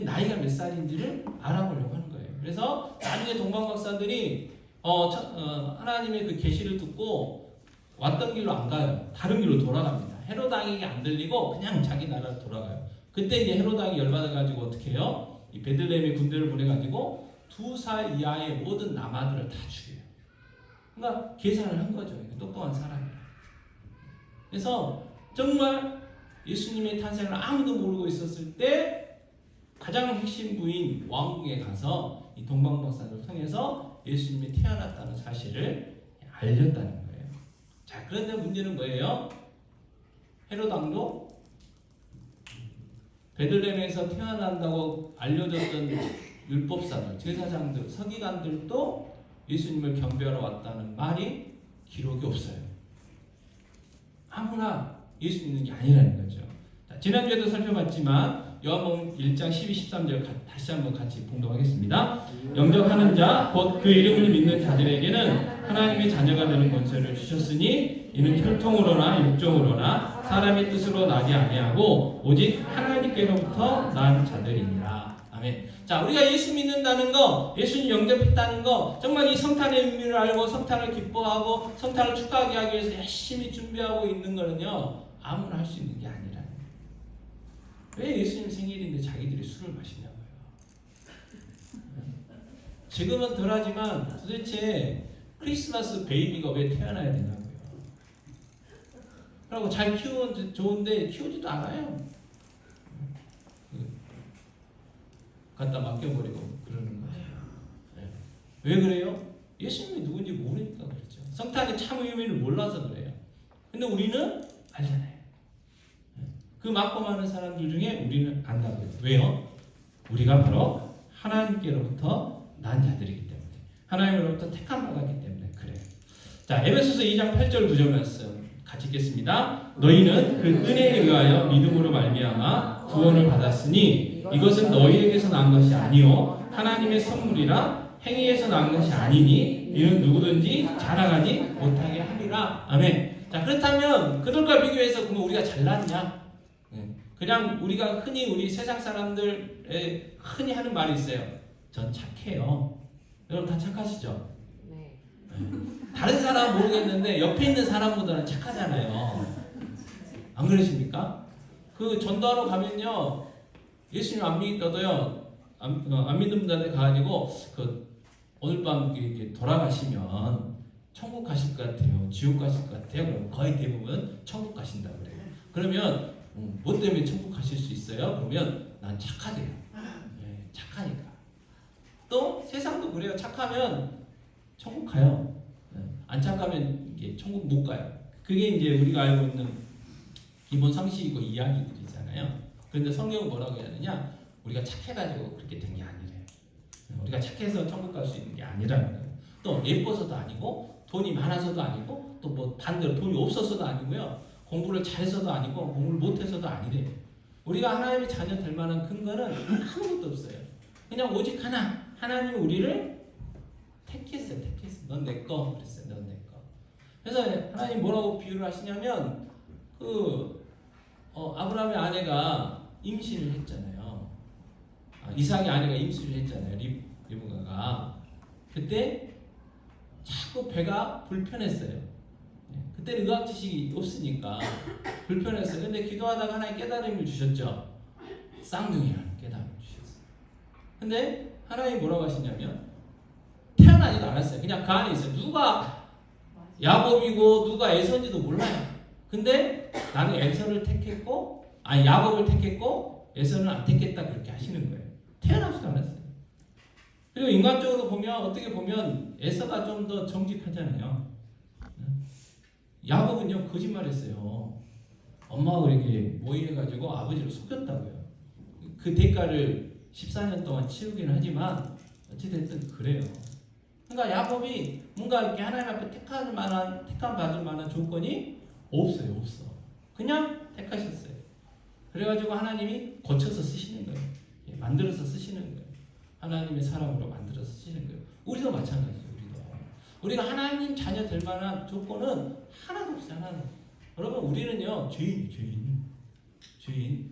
나이가 몇 살인지를 알아보려고 하는 거예요. 그래서 나중에 동방박사들이 하나님의 그 계시를 듣고 왔던 길로 안 가요. 다른 길로 돌아갑니다. 헤롯 왕에게 안 들리고 그냥 자기 나라로 돌아가요. 그때 이제 헤롯 왕이 열받아가지고 어떻게 해요? 이 베들레헴에 군대를 보내가지고 2살 이하의 모든 남아들을 다 죽여요. 그러니까 계산을 한 거죠. 똑똑한 사람이에요. 그래서 정말 예수님의 탄생을 아무도 모르고 있었을 때 가장 핵심 부인 왕궁에 가서 이 동방박사를 통해서 예수님이 태어났다는 사실을 알렸다는 거예요. 자, 그런데 문제는 뭐예요? 헤롯 왕도 베들레헴에서 태어난다고 알려졌던 율법사들, 제사장들, 서기관들도 예수님을 경배하러 왔다는 말이 기록이 없어요. 아무나 예수 믿는 게 아니라는 거죠. 자, 지난주에도 살펴봤지만 요한복음 1장 12, 13절 다시 한번 같이 봉독하겠습니다. 영접하는 자, 곧 그 이름을 믿는 자들에게는 하나님의 자녀가 되는 권세를 주셨으니 이는 혈통으로나 육종으로나 사람의 뜻으로 나지 아니하고 오직 하나님께로부터 난 자들이니라. 아멘. 자, 우리가 예수 믿는다는 거, 예수님 영접했다는 거, 정말 이 성탄의 의미를 알고 성탄을 기뻐하고 성탄을 축하하게 하기 위해서 열심히 준비하고 있는 거는요, 아무나 할 수 있는 게 아니라는 거예요. 왜 예수님 생일인데 자기들이 술을 마시냐고요. 지금은 덜하지만 도대체 크리스마스 베이비가 왜 태어나야 되냐고요. 그리고 잘 키우면 좋은데 키우지도 않아요. 갖다 맡겨버리고 그러는 거예요. 네. 왜 그래요? 예수님이 누군지 모르니까 그렇죠. 성탄의 참 의미를 몰라서 그래요. 근데 우리는 알잖아요. 그 많고 많은 사람들 중에 우리는 안다고요. 왜요? 우리가 바로 하나님께로부터 난 자들이기 때문에, 하나님으로부터 택함 받았기 때문에 그래요. 자, 에베소서 2장 8절 9절 말씀 같이 읽겠습니다. 너희는 그 은혜에 의하여 믿음으로 말미암아 구원을 받았으니 이것은 너희에게서 난 것이 아니요 하나님의 선물이라 행위에서 난 것이 아니니 이는 누구든지 자랑하지 못하게 하리라. 아멘. 자, 그렇다면 그들과 비교해서 그러면 우리가 잘났냐? 그냥 우리가 흔히 우리 세상 사람들에 흔히 하는 말이 있어요. 전 착해요. 여러분 다 착하시죠? 네. 다른 사람은 모르겠는데 옆에 있는 사람보다는 착하잖아요. 안 그러십니까? 그 전도하러 가면요, 예수님 안 믿어도요, 안 믿는 분들한테 가가지고 오늘 밤 이렇게 돌아가시면 천국 가실 것 같아요, 지옥 가실 것 같아요. 그럼 거의 대부분 천국 가신다고 그래요. 그러면 뭐 때문에 천국 가실 수 있어요? 그러면 난 착하대요. 네, 착하니까. 또 세상도 그래요. 착하면 천국 가요. 네, 안 착하면 이게 천국 못 가요. 그게 이제 우리가 알고 있는 기본 상식이고 이야기들이잖아요. 그런데 성경은 뭐라고 해야 되냐? 우리가 착해가지고 그렇게 된 게 아니래요. 우리가 착해서 천국 갈 수 있는 게 아니라는 거예요. 또 예뻐서도 아니고 돈이 많아서도 아니고 또 뭐 반대로 돈이 없어서도 아니고요. 공부를 잘해서도 아니고 공부를 못해서도 아니래요. 우리가 하나님의 자녀 될 만한 근거는 아무것도 없어요. 그냥 오직 하나님이 우리를 택했어요. 넌 내 거. 그랬어요. 넌 내 거. 그래서 하나님 뭐라고 비유를 하시냐면 아브라함의 아내가 임신을 했잖아요. 이삭의 아내가 임신을 했잖아요. 리브가가. 그때 자꾸 배가 불편했어요. 그때는 의학 지식이 없으니까 불편했어요. 근데 기도하다가 하나님 깨달음을 주셨죠. 쌍둥이라는 깨달음을 주셨어요. 근데 하나님이 뭐라고 하시냐면 태어나지도 않았어요. 그냥 그 안에 있어요. 누가 야곱이고 누가 에서인지도 몰라요. 근데 나는 에서를 택했고 야곱을 택했고 에서는 안 택했다 그렇게 하시는 거예요. 태어나지도 않았어요. 그리고 인간적으로 보면 어떻게 보면 에서가 좀 더 정직하잖아요. 야곱은요 거짓말했어요. 엄마가 이렇게 모의해가지고 아버지를 속였다고요. 그 대가를 14년 동안 치우기는 하지만 어찌됐든 그래요. 그러니까 야곱이 뭔가 이렇게 하나님 앞에 택함 받을 만한 조건이 없어요. 그냥 택하셨어요. 그래가지고 하나님이 고쳐서 쓰시는 거예요. 만들어서 쓰시는 거예요. 하나님의 사람으로 만들어서 쓰시는 거예요. 우리도 마찬가지죠. 우리가 하나님 자녀 될 만한 조건은 하나도 없어요. 하나도. 여러분 우리는요 죄인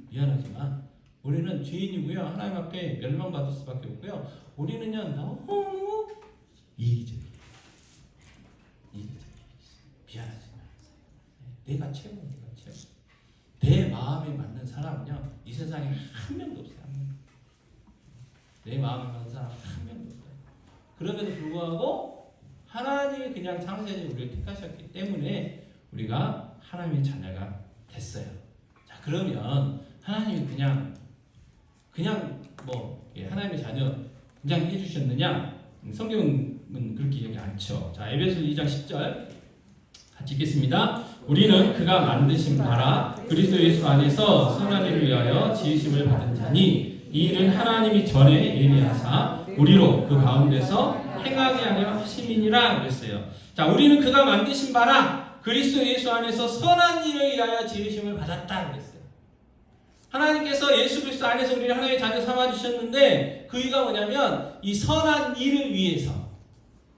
미안하지만 우리는 죄인이고요. 하나님 앞에 멸망받을 수밖에 없고요. 우리는요 너무 이기적이에요. 미안하지만 내가 최고. 내 마음에 맞는 사람은요 이 세상에 한 명도 없어요. 내 마음에 맞는 사람 한 명도 없어요. 그럼에도 불구하고 하나님이 그냥 창세전에 우리를 택하셨기 때문에 우리가 하나님의 자녀가 됐어요. 자 그러면 하나님이 그냥 하나님의 자녀 그냥 해주셨느냐? 성경은 그렇게 얘기 않죠. 자 에베소 2장 10절 같이 읽겠습니다. 우리는 그가 만드신 바라 그리스도 예수 안에서 선한 일을 위하여 지으심을 받은 자니 이 일은 하나님이 전에 예비하사 우리로 그 가운데서 행하게 하려 하심이니라 그랬어요. 자, 우리는 그가 만드신 바라 그리스도 예수 안에서 선한 일을 위하여 지으심을 받았다 그랬어요. 하나님께서 예수 그리스도 안에서 우리를 하나님의 자녀 삼아 주셨는데 그 이유가 뭐냐면 이 선한 일을 위해서.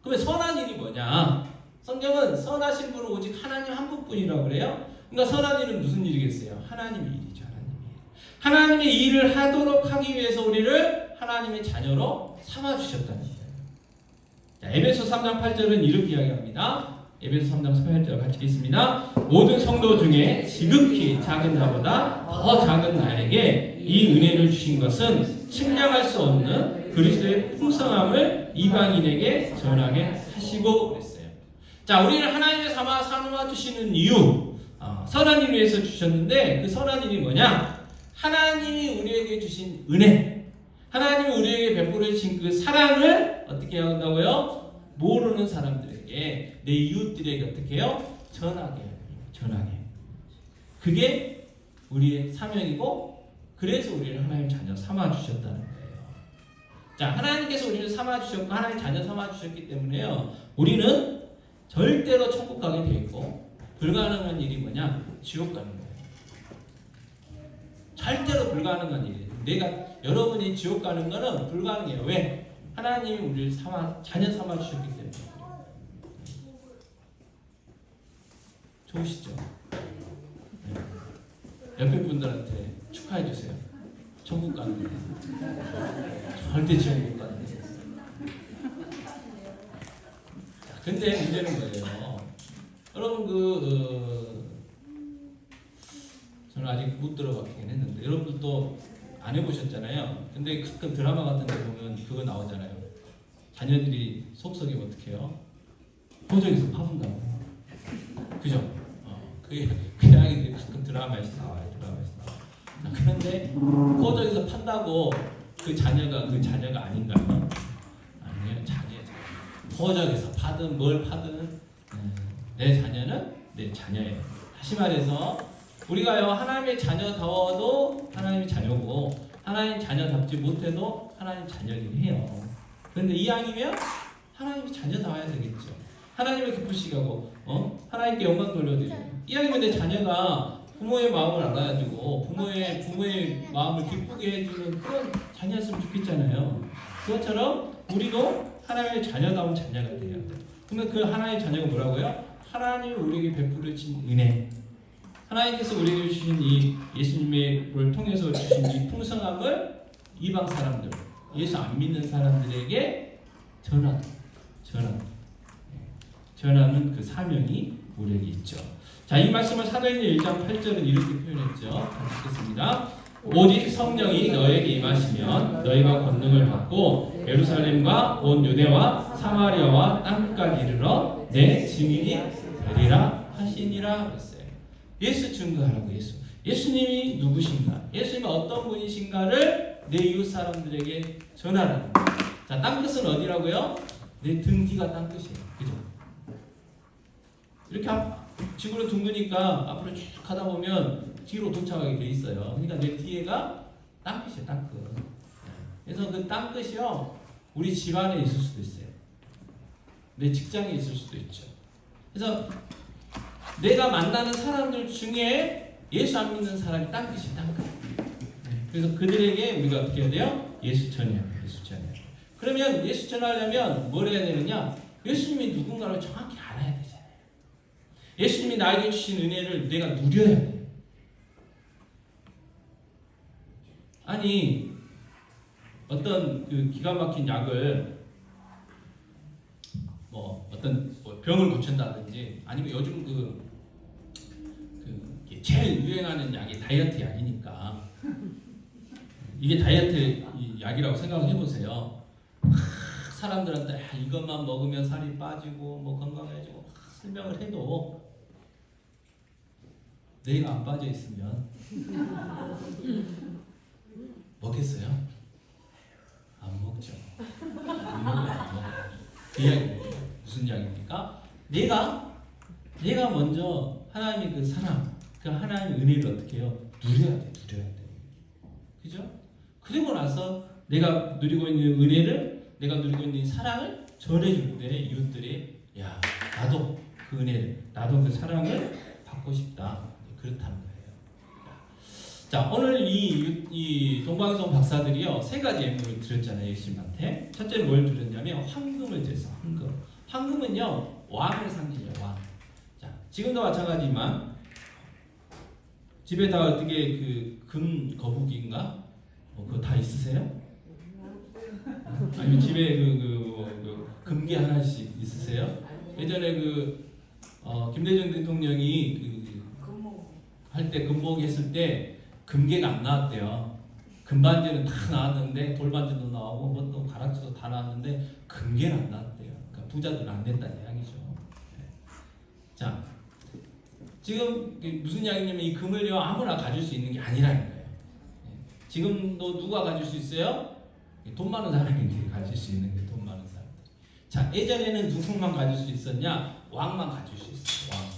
그러면 선한 일이 뭐냐? 성경은 선하신 분은 오직 하나님 한 분뿐이라고 그래요. 그러니까 선한 일은 무슨 일이겠어요? 하나님의 일이죠. 하나님의 일을 하도록 하기 위해서 우리를 하나님의 자녀로 삼아 주셨다는 거예요. 자, 에베소 3장 8절은 이렇게 이야기합니다. 에베소 3장 8절 같이 읽겠습니다. 모든 성도 중에 지극히 작은 자보다 더 작은 나에게 이 은혜를 주신 것은 측량할 수 없는 그리스도의 풍성함을 이방인에게 전하게 하시고 그랬어요. 자, 우리를 하나님의 삼아 주시는 이유, 선한 일을 위해서 주셨는데 그 선한 일이 뭐냐? 하나님이 우리에게 주신 은혜, 하나님이 우리에게 베풀어 주신 그 사랑을 어떻게 한다고요? 모르는 사람들에게, 내 이웃들에게 어떻게 해요? 전하게. 그게 우리의 사명이고, 그래서 우리를 하나님 자녀 삼아 주셨다는 거예요. 자, 하나님께서 우리를 삼아 주셨고 하나님 자녀 삼아 주셨기 때문에요. 우리는 절대로 천국 가게 돼 있고 불가능한 일이 뭐냐? 지옥 가는 거예요. 절대로 불가능한 일이에요. 여러분이 지옥 가는 거는 불가능해요. 왜? 하나님이 우리를 자녀 삼아 주셨기 때문에. 좋으시죠? 네. 옆에 분들한테 축하해 주세요. 천국 가는 거예요. 절대 지옥 못 가는 거예요. 근데 문제는 뭐예요? 여러분 저는 아직 못 들어봤긴 했는데 여러분들도 안 해보셨잖아요. 근데 가끔 드라마 같은 데 보면 그거 나오잖아요. 자녀들이 속썩이 어떻게 해요? 호적에서 파본다고. 그죠? 그게 아이들이 가끔 드라마에서 나와요. 그런데 호적에서 판다고 그 자녀가 아닌가요? 아니에요. 자녀예요. 호적에서 파든 뭘 파든 내 자녀는 내 자녀예요. 다시 말해서 우리가요 하나님의 자녀다워도 하나님의 자녀고 하나님 자녀답지 못해도 하나님 자녀긴 해요. 그런데 이왕이면 하나님의 자녀다워야 되겠죠. 하나님을 기쁘시게 하고 하나님께 영광 돌려드려요. 이왕이면 내 자녀가 부모의 마음을 알아가지고 부모의 마음을 기쁘게 해주는 그런 자녀였으면 좋겠잖아요. 그것처럼 우리도 하나님의 자녀다운 자녀가 돼야 돼요. 그러면 그 하나님의 자녀가 뭐라고요? 하나님이 우리에게 베풀어 주신 은혜. 하나님께서 우리에게 주신 이 예수님을 통해서 주신 이 풍성함을 이방 사람들, 예수 안 믿는 사람들에게 전하는 그 사명이 우리에게 있죠. 자, 이 말씀을 사도행전 1장 8절은 이렇게 표현했죠. 같이 읽겠습니다. 오직 성령이 너에게 임하시면 너희가 권능을 받고 예루살렘과 온 유대와 사마리아와 땅끝까지 이르러 내 증인이 되리라 하시니라 그랬어요. 예수 증거하라고. 예수님이 누구신가, 예수님이 어떤 분이신가를 내 이웃 사람들에게 전하라는 거예요. 자, 땅끝은 어디라고요? 내 등 뒤가 땅끝이에요. 그죠? 이렇게 지구를 둥그니까 앞으로 쭉 가다 보면 뒤로 도착하게 돼 있어요. 그러니까 내 뒤에가 땅끝이에요. 땅끝. 그래서 그 땅끝이요, 우리 집안에 있을 수도 있어요. 내 직장에 있을 수도 있죠. 그래서 내가 만나는 사람들 중에 예수 안 믿는 사람이 땅끝이 땅끝. 그래서 그들에게 우리가 어떻게 해야 돼요? 예수 전해야 돼요. 예수 전해야 돼요. 그러면 예수 전하려면 뭘 해야 되느냐? 예수님이 누군가를 정확히 알아야 되잖아요. 예수님이 나에게 주신 은혜를 내가 누려야 돼요. 아니, 어떤 그 기가 막힌 약을 어떤 병을 고친다든지, 아니면 요즘 제일 유행하는 약이 다이어트 약이니까, 이게 다이어트 약이라고 생각을 해보세요. 사람들한테 이것만 먹으면 살이 빠지고 뭐 건강해지고 설명을 해도 내가 안 빠져 있으면 먹겠어요? 안 먹죠. 그 이야기 무슨 이야기입니까? 내가 먼저 하나님의 그 사랑, 그 하나님의 은혜를 어떻게 해요? 누려야 돼. 그죠? 그리고 나서 내가 누리고 있는 은혜를, 내가 누리고 있는 사랑을 전해줄 때 이웃들이, 야, 나도 그 은혜를, 나도 그 사랑을 받고 싶다. 그렇다는 거예요. 자, 오늘 이 동방에서 온 박사들이요, 세 가지 예물을 드렸잖아요, 예수님한테. 첫째는 뭘 드렸냐면 황금을 드렸어요. 황금은요, 왕을 상징해요. 왕. 자, 지금도 마찬가지지만 집에 다 어떻게 그 금 거북이인가? 그거 다 있으세요? 아니면 집에 그 금괴 하나씩 있으세요? 예전에 김대중 대통령이 할 때 금복 했을 때 금괴가 안 나왔대요. 금반지는 다 나왔는데, 돌반지도 나오고 뭐 가락지도 다 나왔는데 금괴는 안 나왔대요. 그러니까 부자들은 안 냈다는 이야기죠. 자, 지금 무슨 이야기냐면 이 금을요, 아무나 가질 수 있는 게 아니라는 거예요. 지금도 누가 가질 수 있어요? 돈 많은 사람이 가질 수 있는 게 돈 많은 사람들. 자, 예전에는 누구만 가질 수 있었냐? 왕만 가질 수 있어요. 왕.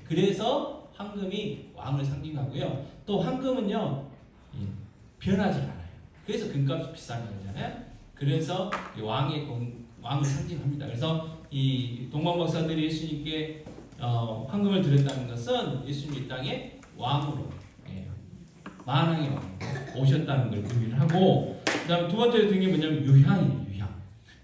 그래서 황금이 왕을 상징하고요. 또 황금은요, 변하지 않아요. 그래서 금값이 비싼 거잖아요. 그래서 왕을 상징합니다. 그래서 이 동방박사들이 예수님께 황금을 드렸다는 것은 예수님이 이 땅에 왕으로, 만왕의 왕 오셨다는 걸 의미를 하고, 그다음 두 번째로 드린 게 뭐냐면 유향이에요.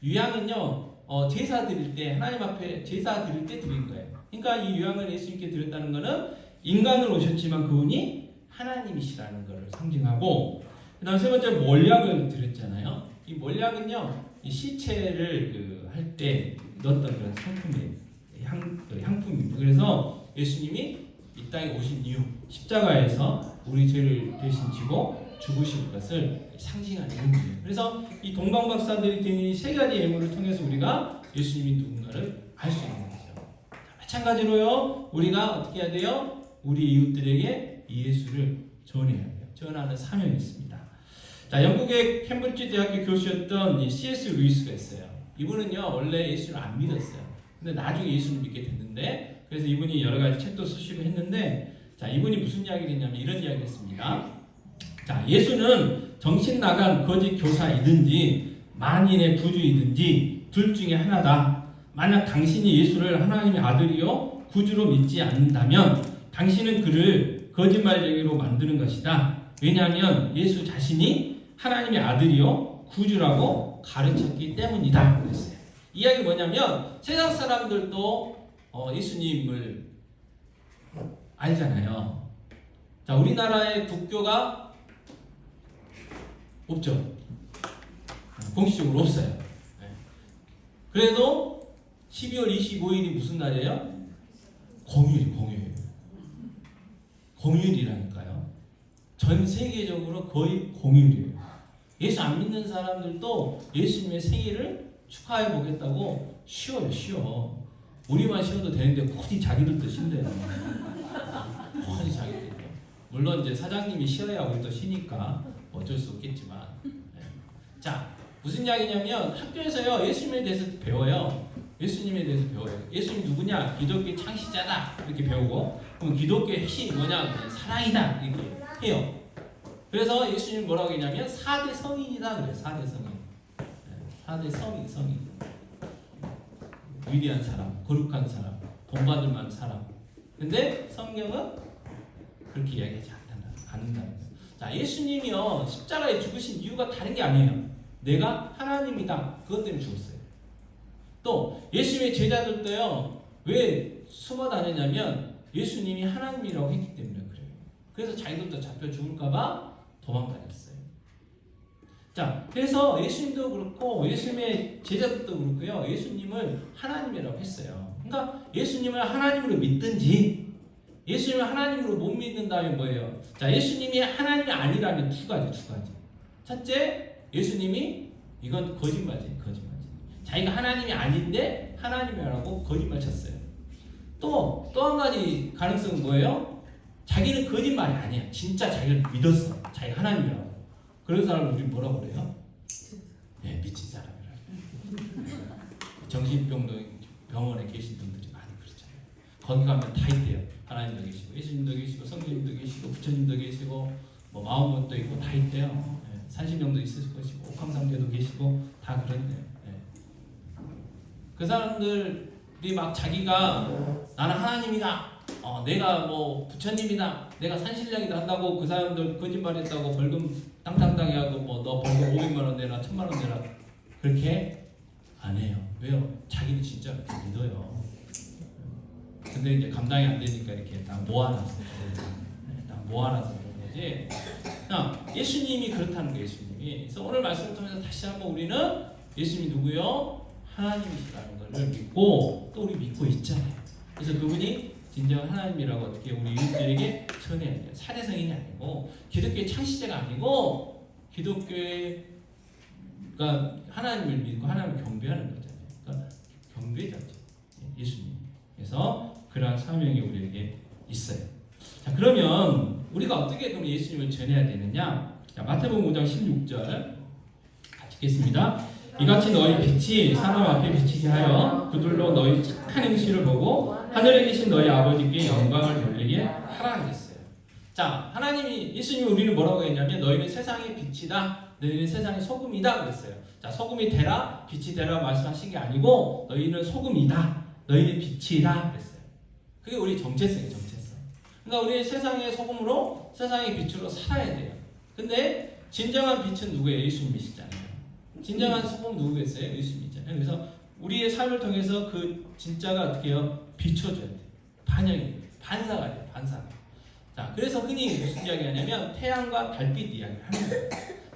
유향은요, 제사 드릴 때, 하나님 앞에 제사 드릴 때 드린 거예요. 그러니까 이 유향을 예수님께 드렸다는 것은 인간으로 오셨지만 그분이 하나님이시라는 것을 상징하고, 그다음 세 번째 몰약을 드렸잖아요. 이 몰약은요, 이 시체를 할 때 넣었던 그런 향품입니다. 그래서 예수님이 이 땅에 오신 이유, 십자가에서 우리 죄를 대신 지고 죽으실 것을 상징하는 의미예요. 그래서 이 동방박사들이 드린 이 세 가지 예물을 통해서 우리가 예수님이 누군가를 알 수 있는 거죠. 마찬가지로요, 우리가 어떻게 해야 돼요? 우리 이웃들에게 이 예수를 전해야 돼요. 전하는 사명이 있습니다. 자, 영국의 캠브리지 대학교 교수였던 이 C.S. 루이스가 있어요. 이분은요, 원래 예수를 안 믿었어요. 근데 나중에 예수를 믿게 됐는데, 그래서 이분이 여러 가지 책도 쓰시고 했는데, 자, 이분이 무슨 이야기를 했냐면 이런 이야기를 했습니다. 자, 예수는 정신 나간 거짓 교사이든지 만인의 부주이든지 둘 중에 하나다. 만약 당신이 예수를 하나님의 아들이요 구주로 믿지 않는다면 당신은 그를 거짓말쟁이로 만드는 것이다. 왜냐하면 예수 자신이 하나님의 아들이요 구주라고 가르쳤기 때문이다. 그랬어요. 이야기 뭐냐면 세상 사람들도 예수님을 알잖아요. 자, 우리나라의 국교가 없죠. 공식적으로 없어요. 네. 그래도 12월 25일이 무슨 날이에요? 공휴일. 공휴일이라니까요. 전 세계적으로 거의 공휴일이에요. 예수 안 믿는 사람들도 예수님의 생일을 축하해 보겠다고 쉬어요. 우리만 쉬어도 되는데 굳이 자기들도 쉰대요. 굳이 자기들도. 물론 이제 사장님이 쉬어야 우리도 쉬니까 어쩔 수 없겠지만. 네. 자, 무슨 이야기냐면 학교에서요 예수님에 대해서 배워요. 예수님에 대해서 배워요. 예수님 누구냐? 기독교의 창시자다 이렇게 배우고, 그럼 기독교의 핵심이 뭐냐? 사랑이다 이렇게 해요. 그래서 예수님 뭐라고 했냐면 4대 성인이다 그래요. 4대 성인. 4대 성인. 위대한 사람, 거룩한 사람, 본받을 만한 사람. 근데 성경은 그렇게 이야기하지 않는다는 거예요. 자, 예수님이요 십자가에 죽으신 이유가 다른 게 아니에요. 내가 하나님이다. 그것 때문에 죽었어요. 또 예수님의 제자들도요 왜 숨어 다녔냐면 예수님이 하나님이라고 했기 때문에 그래요. 그래서 자기들도 잡혀 죽을까봐 도망다녔어요. 자, 그래서 예수님도 그렇고 예수님의 제자들도 그렇고요 예수님을 하나님이라고 했어요. 그러니까 예수님을 하나님으로 믿든지 예수님을 하나님으로 못 믿는다면 뭐예요? 자, 예수님이 하나님이 아니라면 두 가지. 첫째, 예수님이 이건 거짓말이지. 자기가 하나님이 아닌데 하나님이라고 거짓말 쳤어요. 또 한 가지 가능성은 뭐예요? 자기는 거짓말이 아니야. 진짜 자기를 믿었어. 자기가 하나님이라고. 그런 사람을 우리 뭐라고 그래요? 네, 미친 사람이라. 정신병원에 계신 분들이 많이 그렇잖아요. 거기 가면 다 있대요. 하나님도 계시고 예수님도 계시고 성령님도 계시고 부처님도 계시고 뭐 마음도 있고 다 있대요. 네, 산신령도 있을 것이고 옥황상제도 계시고 다 그런데요. 네. 그 사람들이 막 자기가 나는 하나님이다. 내가 뭐 부처님이다. 내가 산신령이다 한다고 그 사람들 거짓말했다고 벌금 땅땅땅 해하고 뭐 너 벌금 500만 원 내라 1000만 원 내라 그렇게 안 해요. 왜요? 자기는 진짜 그렇게 믿어요. 근데 이제 감당이 안 되니까 이렇게 딱 모아놨어. 딱 모아놔서 그런 거지. 예수님이 그렇다는 거예요. 예수님이. 그래서 오늘 말씀을 통해서 다시 한번 우리는 예수님이 누구요? 하나님이시라는 것을 믿고 또 우리 믿고 있잖아요. 그래서 그분이 진정한 하나님이라고 어떻게 우리 이웃들에게 전해야 돼요. 사대성인이 아니고 기독교의 창시자가 아니고 기독교가 하나님을 믿고 하나님을 경배하는 거잖아요. 그러니까 경배자죠. 예수님. 그래서 그러한 사명이 우리에게 있어요. 자, 그러면 우리가 어떻게 그럼 예수님을 전해야 되느냐? 자, 마태복음 5장 16절 같이 읽겠습니다. 이같이 너희 빛이 사람 앞에 비치게 하여 그들로 너희 착한 행실을 보고 하늘에 계신 너희 아버지께 영광을 돌리게 하라 했어요. 자, 하나님이 예수님이 우리는 뭐라고 했냐면 너희는 세상의 빛이다. 너희는 세상의 소금이다 그랬어요. 자, 소금이 되라, 빛이 되라 말씀하신 게 아니고 너희는 소금이다. 너희는 빛이다 그랬어요. 그게 우리 정체성이에요. 정체성. 그러니까 우리 세상의 소금으로 세상의 빛으로 살아야 돼요. 근데 진정한 빛은 누구예요? 예수님이시잖아요. 진정한 소금 누구겠어요? 예수님이잖아요. 그래서 우리의 삶을 통해서 그 진짜가 어떻게 해요? 비춰줘야 돼요. 반영이 돼요. 반사가 돼요. 반사가. 자, 그래서 흔히 무슨 이야기 하냐면 태양과 달빛 이야기를 하는 거예요.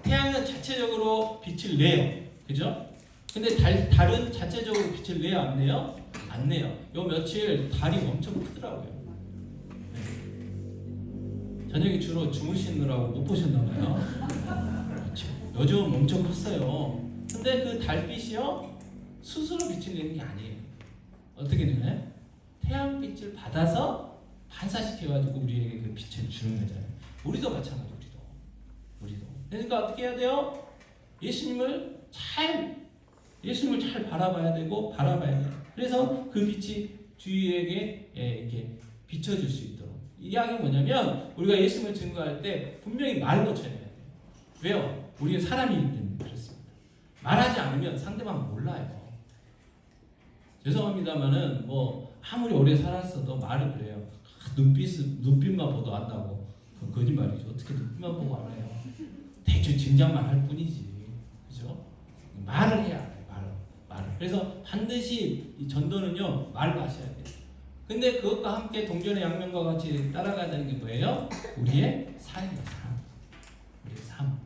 태양은 자체적으로 빛을 내요. 그죠? 근데 달은 자체적으로 빛을 내요? 안 내요? 안 내요. 요 며칠 달이 엄청 크더라고요. 네. 저녁에 주로 주무시느라고 못 보셨나봐요. 그렇죠. 요즘 엄청 컸어요. 근데 그 달빛이요 스스로 빛을 내는 게 아니에요. 어떻게 되나요? 태양빛을 받아서 반사시켜가지고 우리에게 그 빛을 주는 거잖아요. 우리도 마찬가지. 우리도. 그러니까 어떻게 해야 돼요? 예수님을 잘 바라봐야 되고 바라봐야 돼요. 그래서 그 빛이 주위에게 이렇게 비춰줄 수 있도록. 이 이야기는 뭐냐면 우리가 예수님을 증거할 때 분명히 말로 전해야 돼요. 왜요? 우리가 사람이기 때문에 그렇습니다. 말하지 않으면 상대방 몰라요. 죄송합니다만은 뭐 아무리 오래 살았어도 말을 그래요. 눈빛만 보도 안다고. 그건 거짓말이죠. 어떻게 눈빛만 보고 알아요? 대충 짐작만 할 뿐이지. 그죠? 말을 해야 알아요. 말을. 그래서 반드시 이 전도는요 말로 하셔야 돼요. 근데 그것과 함께 동전의 양면과 같이 따라가야 되는 게 뭐예요? 우리의 삶이에요. 삶. 우리의 삶.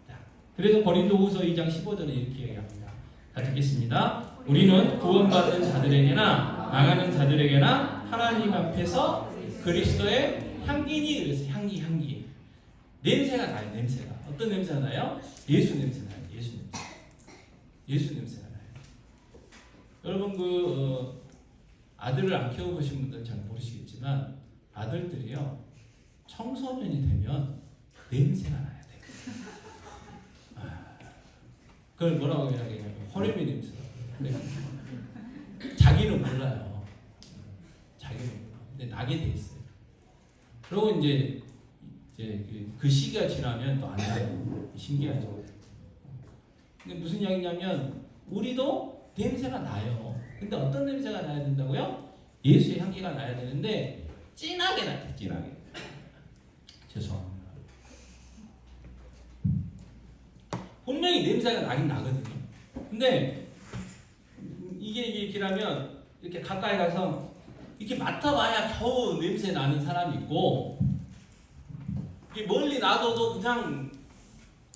자, 그래서 고린도후서 2장 15절에 이렇게 얘기합니다. 같이 읽겠습니다. 우리는 구원받은 자들에게나 나가는 자들에게나 하나님 앞에서 그리스도의 향기니, 그래서 향기. 냄새가 나요. 냄새가. 어떤 냄새가 나요? 예수 냄새 나요. 예수 냄새가 나요. 여러분 아들을 안 키워보신 분들은 잘 모르시겠지만 아들들이요 청소년이 되면 냄새가 나야 돼요. 그걸 뭐라고 이야기하냐면 호르몬 냄새다. 자기는 몰라요. 근데 나게 돼 있어요. 그리고 이제 그 시기가 지나면 또 안 나요. 신기하죠. 근데 무슨 이야기냐면 우리도 냄새가 나요. 근데 어떤 냄새가 나야 된다고요? 예수의 향기가 나야 되는데 진하게 나요. 진하게. 죄송합니다. 분명히 냄새가 나긴 나거든요. 근데 이게 길하면 이렇게 가까이 가서 이렇게 맡아봐야 겨우 냄새 나는 사람이 있고, 멀리 놔둬도 그냥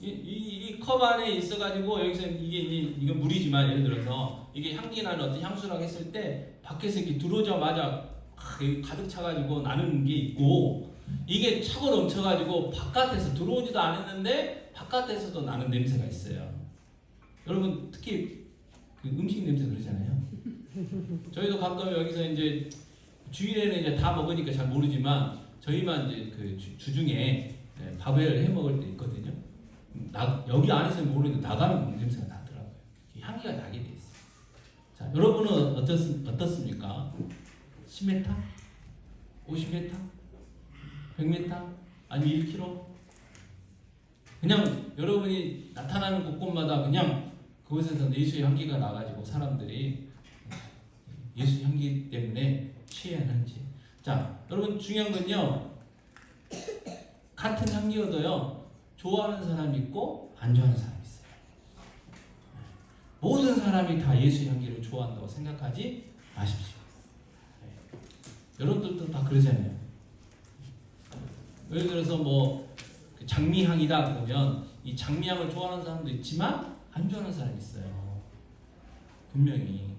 이 컵 안에 있어가지고 여기서 이건 물이지만 예를 들어서 이게 향기 나는 어떤 향수라고 했을 때 밖에서 이렇게 들어오자마자 가득 차가지고 나는 게 있고, 이게 차고 넘쳐가지고 바깥에서 들어오지도 않았는데 바깥에서도 나는 냄새가 있어요. 여러분 특히 그 음식 냄새 그러잖아요. 저희도 가끔 여기서 이제 주일에는 이제 다 먹으니까 잘 모르지만 저희만 이제 그 주중에 밥을 해 먹을 때 있거든요. 여기 안에서는 모르는데 나가면 냄새가 나더라고요. 향기가 나게 돼 있어요. 자, 여러분은 어떻습니까? 10m? 50m? 100m? 아니면 1km? 그냥 여러분이 나타나는 곳곳마다 그냥 그곳에서 예수의 향기가 나가지고 사람들이 예수 향기 때문에 취하는지. 자, 여러분 중요한 건요, 같은 향기여도요 좋아하는 사람이 있고 안 좋아하는 사람이 있어요. 모든 사람이 다 예수 향기를 좋아한다고 생각하지 마십시오. 여러분들도 다 그러잖아요. 예를 들어서 장미향이다 그러면 이 장미향을 좋아하는 사람도 있지만 안 좋아하는 사람이 있어요. 분명히.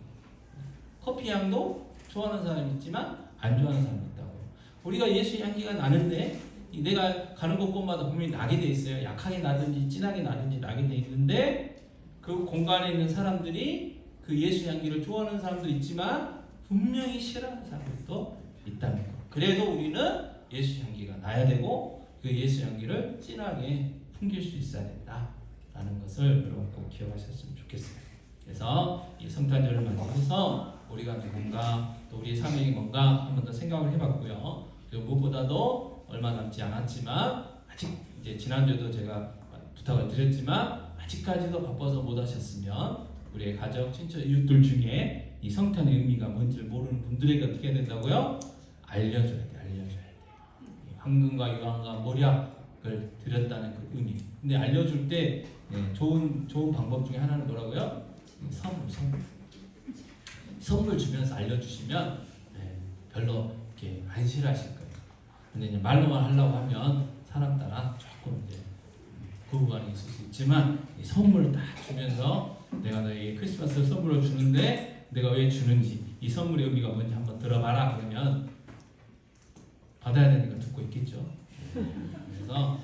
커피향도 좋아하는 사람이 있지만 안 좋아하는 사람이 있다고요. 우리가 예수의 향기가 나는데 내가 가는 곳곳마다 분명히 나게 돼 있어요. 약하게 나든지 진하게 나든지 나게 돼 있는데 그 공간에 있는 사람들이 그 예수 향기를 좋아하는 사람도 있지만 분명히 싫어하는 사람들도 있다는 거. 그래도 우리는 예수 향기가 나야 되고 그 예수 향기를 진하게 풍길 수 있어야 된다라는 것을 여러분 꼭 기억하셨으면 좋겠어요. 그래서 이 성탄절을 맞이해서 우리가 누군가 또 우리의 사명이 뭔가 한 번 더 생각을 해봤고요. 그리고 무엇보다도 얼마 남지 않았지만 아직 이제 지난주에도 제가 부탁을 드렸지만 아직까지도 바빠서 못 하셨으면 우리의 가족, 친척, 이웃들 중에 이 성탄의 의미가 뭔지를 모르는 분들에게 어떻게 해야 된다고요? 알려줘야 돼. 황금과 유황과 모략을 드렸다는 그 의미. 근데 알려줄 때 좋은 방법 중에 하나는 뭐라고요? 선물 주면서 알려주시면 별로 이렇게 안 싫어하실 거예요. 근데 이제 말로만 하려고 하면 사람 따라 조금 이제 거부 반응이 있을 수 있지만 이 선물을 딱 주면서 내가 너에게 크리스마스 선물을 주는데 내가 왜 주는지 이 선물의 의미가 뭔지 한번 들어봐라 그러면 받아야 되니까 듣고 있겠죠. 그래서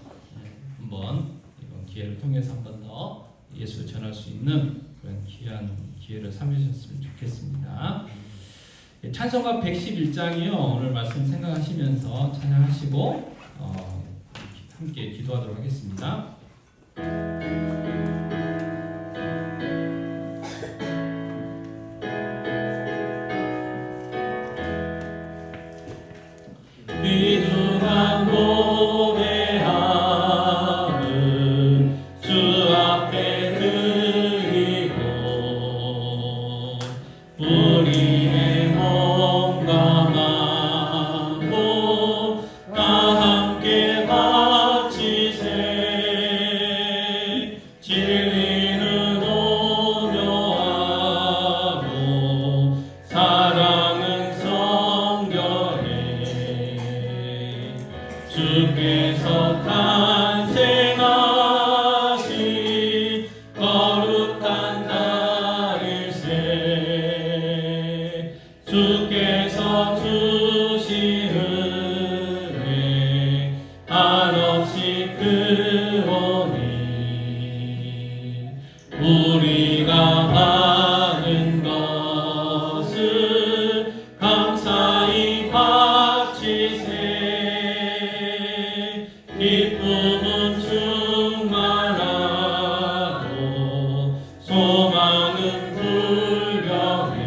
한번 이번 기회를 통해서 한 번 더 예수 전할 수 있는 그런 귀한 기회를 삼으셨으면 좋겠습니다. 찬송가 111장이요. 오늘 말씀 생각하시면서 찬양하시고 함께 기도하도록 하겠습니다. 귀중한 노래함은 주 앞에 드리고 우리의 몸과 마음도 다 함께 바치세 없이 크오니 우리가 하는 것을 감사히 바치세. 기쁨은 충만하고 소망은 불변해.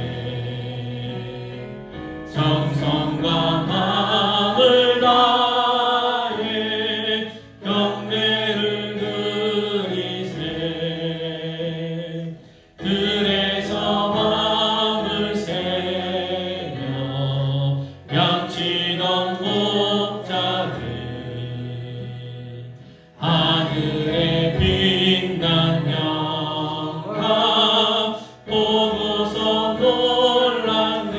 정성과 마음을 다해 경배를 드리세. 들에서 밤을 새며 양치던 목자들 하늘에 빛난 영광 보고서 놀랐네.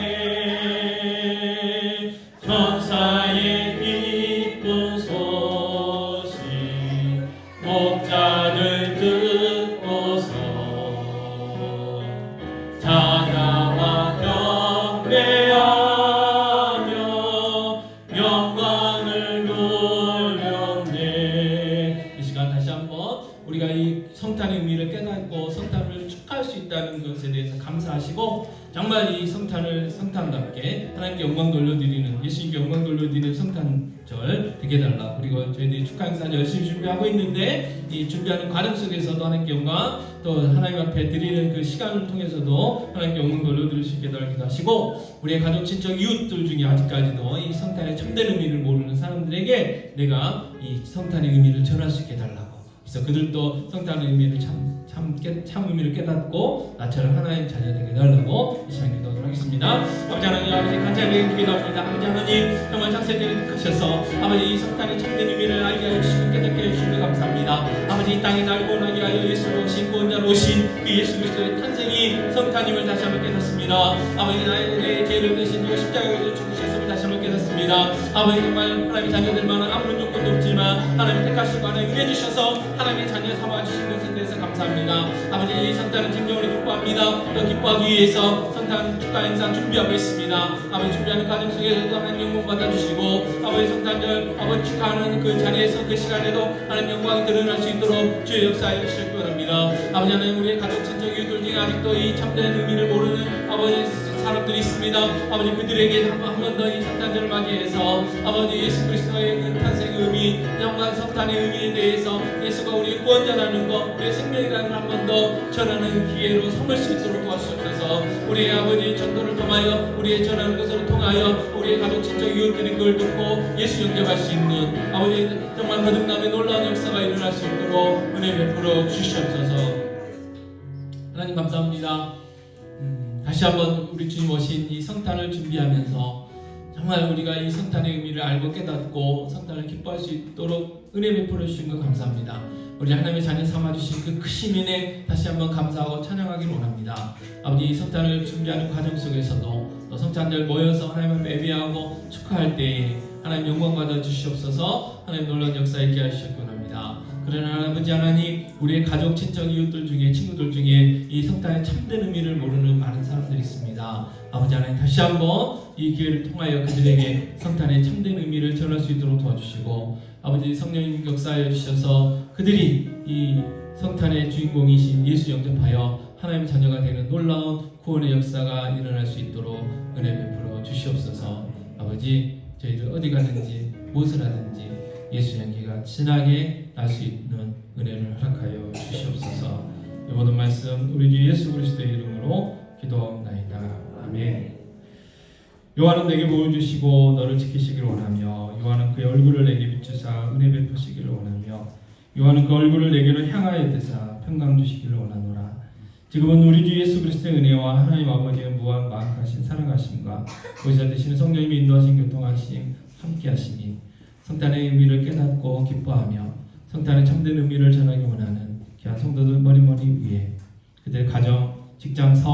천사의 기쁜 소식 목자들 듣고서 찾아와 경배하며 영광을 돌렸네. 이 시간 다시 한번 우리가 이 성탄의 의미를 깨닫고 성탄을 축하할 수 있다는 것에 대해서 감사하시고, 정말 이 성탄을 성탄답게 하나님께 영광 돌려드리는, 예수님께 영광 돌려드리는 성탄절 되게 해달라. 그리고 저희들이 축하 행사 열심히 준비하고 있는데, 이 준비하는 과정 속에서도 하나님께 영광, 또 하나님 앞에 드리는 그 시간을 통해서도 하나님께 영광 돌려드릴 수 있게 달기도 하시고, 우리의 가족, 친척, 이웃들 중에 아직까지도 이 성탄의 참된 의미를 모르는 사람들에게 내가 이 성탄의 의미를 전할 수 있게 달라고. 그래서 그들도 성탄의 의미를 참 의미를 깨닫고 나처럼 하나님 자녀 되게 해달라고 이 시간 기도하도록 하겠습니다. 아버지 하나님, 아버지 간절히 기도합니다. 아버지 하나님, 정말 창세전에 택하셔서 아버지 이 성탄의 참된 의미를 알게 하여 주시고 깨닫게 해주시니 감사합니다. 아버지 이 땅에 날 구원하게 하여 예수로 오신 구원자로 오신 그 예수 그리스도의 탄생이 성탄임을 다시 한번 깨닫습니다. 아버지 나의 죄를 대신 그 십자가에서 죽으셨음을 다시 한번 깨닫습니다. 아버지 정말 하나님의 자녀들만은 아무런 조건도 없지만 하나님 택하시고 하나님 은혜 주셔서 하나님의 자녀 삼아주신 것에 대해서 감사합니다. 아버지 이 성탄을 진정으로 기뻐합니다. 또 기뻐하기 위해서 성탄 축하 행사 준비하고 있습니다. 아버지 준비하는 과정 속에서도 하나님 영광 받아주시고, 아버지 성탄절 아버지 축하하는 그 자리에서 그 시간에도 하나님 영광이 드러날 수 있도록 주의 역사에 주실 거랍니다. 아버지 하나님, 우리의 가족 친척 이웃들 중에 아직도 이 참된 의미를 모르는 아버지 사람들이 있습니다. 아버지 그들에게 한 번 더 이 성탄절을 맞이해서 아버지 예수 그리스도의 그 탄생의 의미, 영광 성탄의 의미에 대해서 예수가 우리의 구원자라는 것, 우리의 생명이라는 걸 한 번 더 전하는 기회로 삼을 수 있도록 도와주옵소서. 우리의 아버지 전도를 통하여, 우리의 전하는 것을 통하여 우리의 가족 친척 이웃들이 그걸 듣고 예수 영접할 수 있는 아버지 정말 거듭남의 놀라운 역사가 일어날 수 있도록 은혜 베풀어 주시옵소서. 하나님 감사합니다. 다시 한번 우리 주님 오신 이 성탄을 준비하면서 정말 우리가 이 성탄의 의미를 알고 깨닫고 성탄을 기뻐할 수 있도록 은혜 베풀어 주신 것 감사합니다. 우리 하나님의 자녀 삼아주신 그 크신 은혜 다시 한번 감사하고 찬양하기를 원합니다. 아버지 이 성탄을 준비하는 과정 속에서도 또 성탄절 모여서 하나님 앞에 예배하고 축하할 때에 하나님 영광 받아 주시옵소서. 하나님 놀라운 역사 있게 하시옵기 원합니다. 그러나 아버지 하나님, 우리의 가족, 친척, 이웃들 중에, 친구들 중에 이 성탄의 참된 의미를 모르는 많은 사람들이 있습니다. 아버지 하나님, 다시 한번 이 기회를 통하여 그들에게 성탄의 참된 의미를 전할 수 있도록 도와주시고, 아버지 성령님 역사해 주셔서 그들이 이 성탄의 주인공이신 예수 영접하여 하나님의 자녀가 되는 놀라운 구원의 역사가 일어날 수 있도록 은혜 베풀어 주시옵소서. 아버지, 저희들 어디 가든지 무엇을 하든지 예수 연기가 진하게 날 수 있는 은혜를 허락하여 주시옵소서. 이 모든 말씀 우리 주 예수 그리스도의 이름으로 기도하옵나이다. 아멘. 요한은 내게 복을 주시고 너를 지키시기를 원하며, 요한은 그의 얼굴을 내게 비추사 은혜 베푸시기를 원하며, 요한은 그 얼굴을 내게로 향하여 드사 평강 주시기를 원하노라. 지금은 우리 주 예수 그리스도의 은혜와 하나님 아버지의 무한 만하신 사랑하심과 보혜사 되시는 성령님이 인도하신 교통하심 함께 하시니 성탄의 의미를 깨닫고 기뻐하며 성탄의 참된 의미를 전하기 원하는 귀한 성도들 머리머리 위에 그들의 가정, 직장, 사업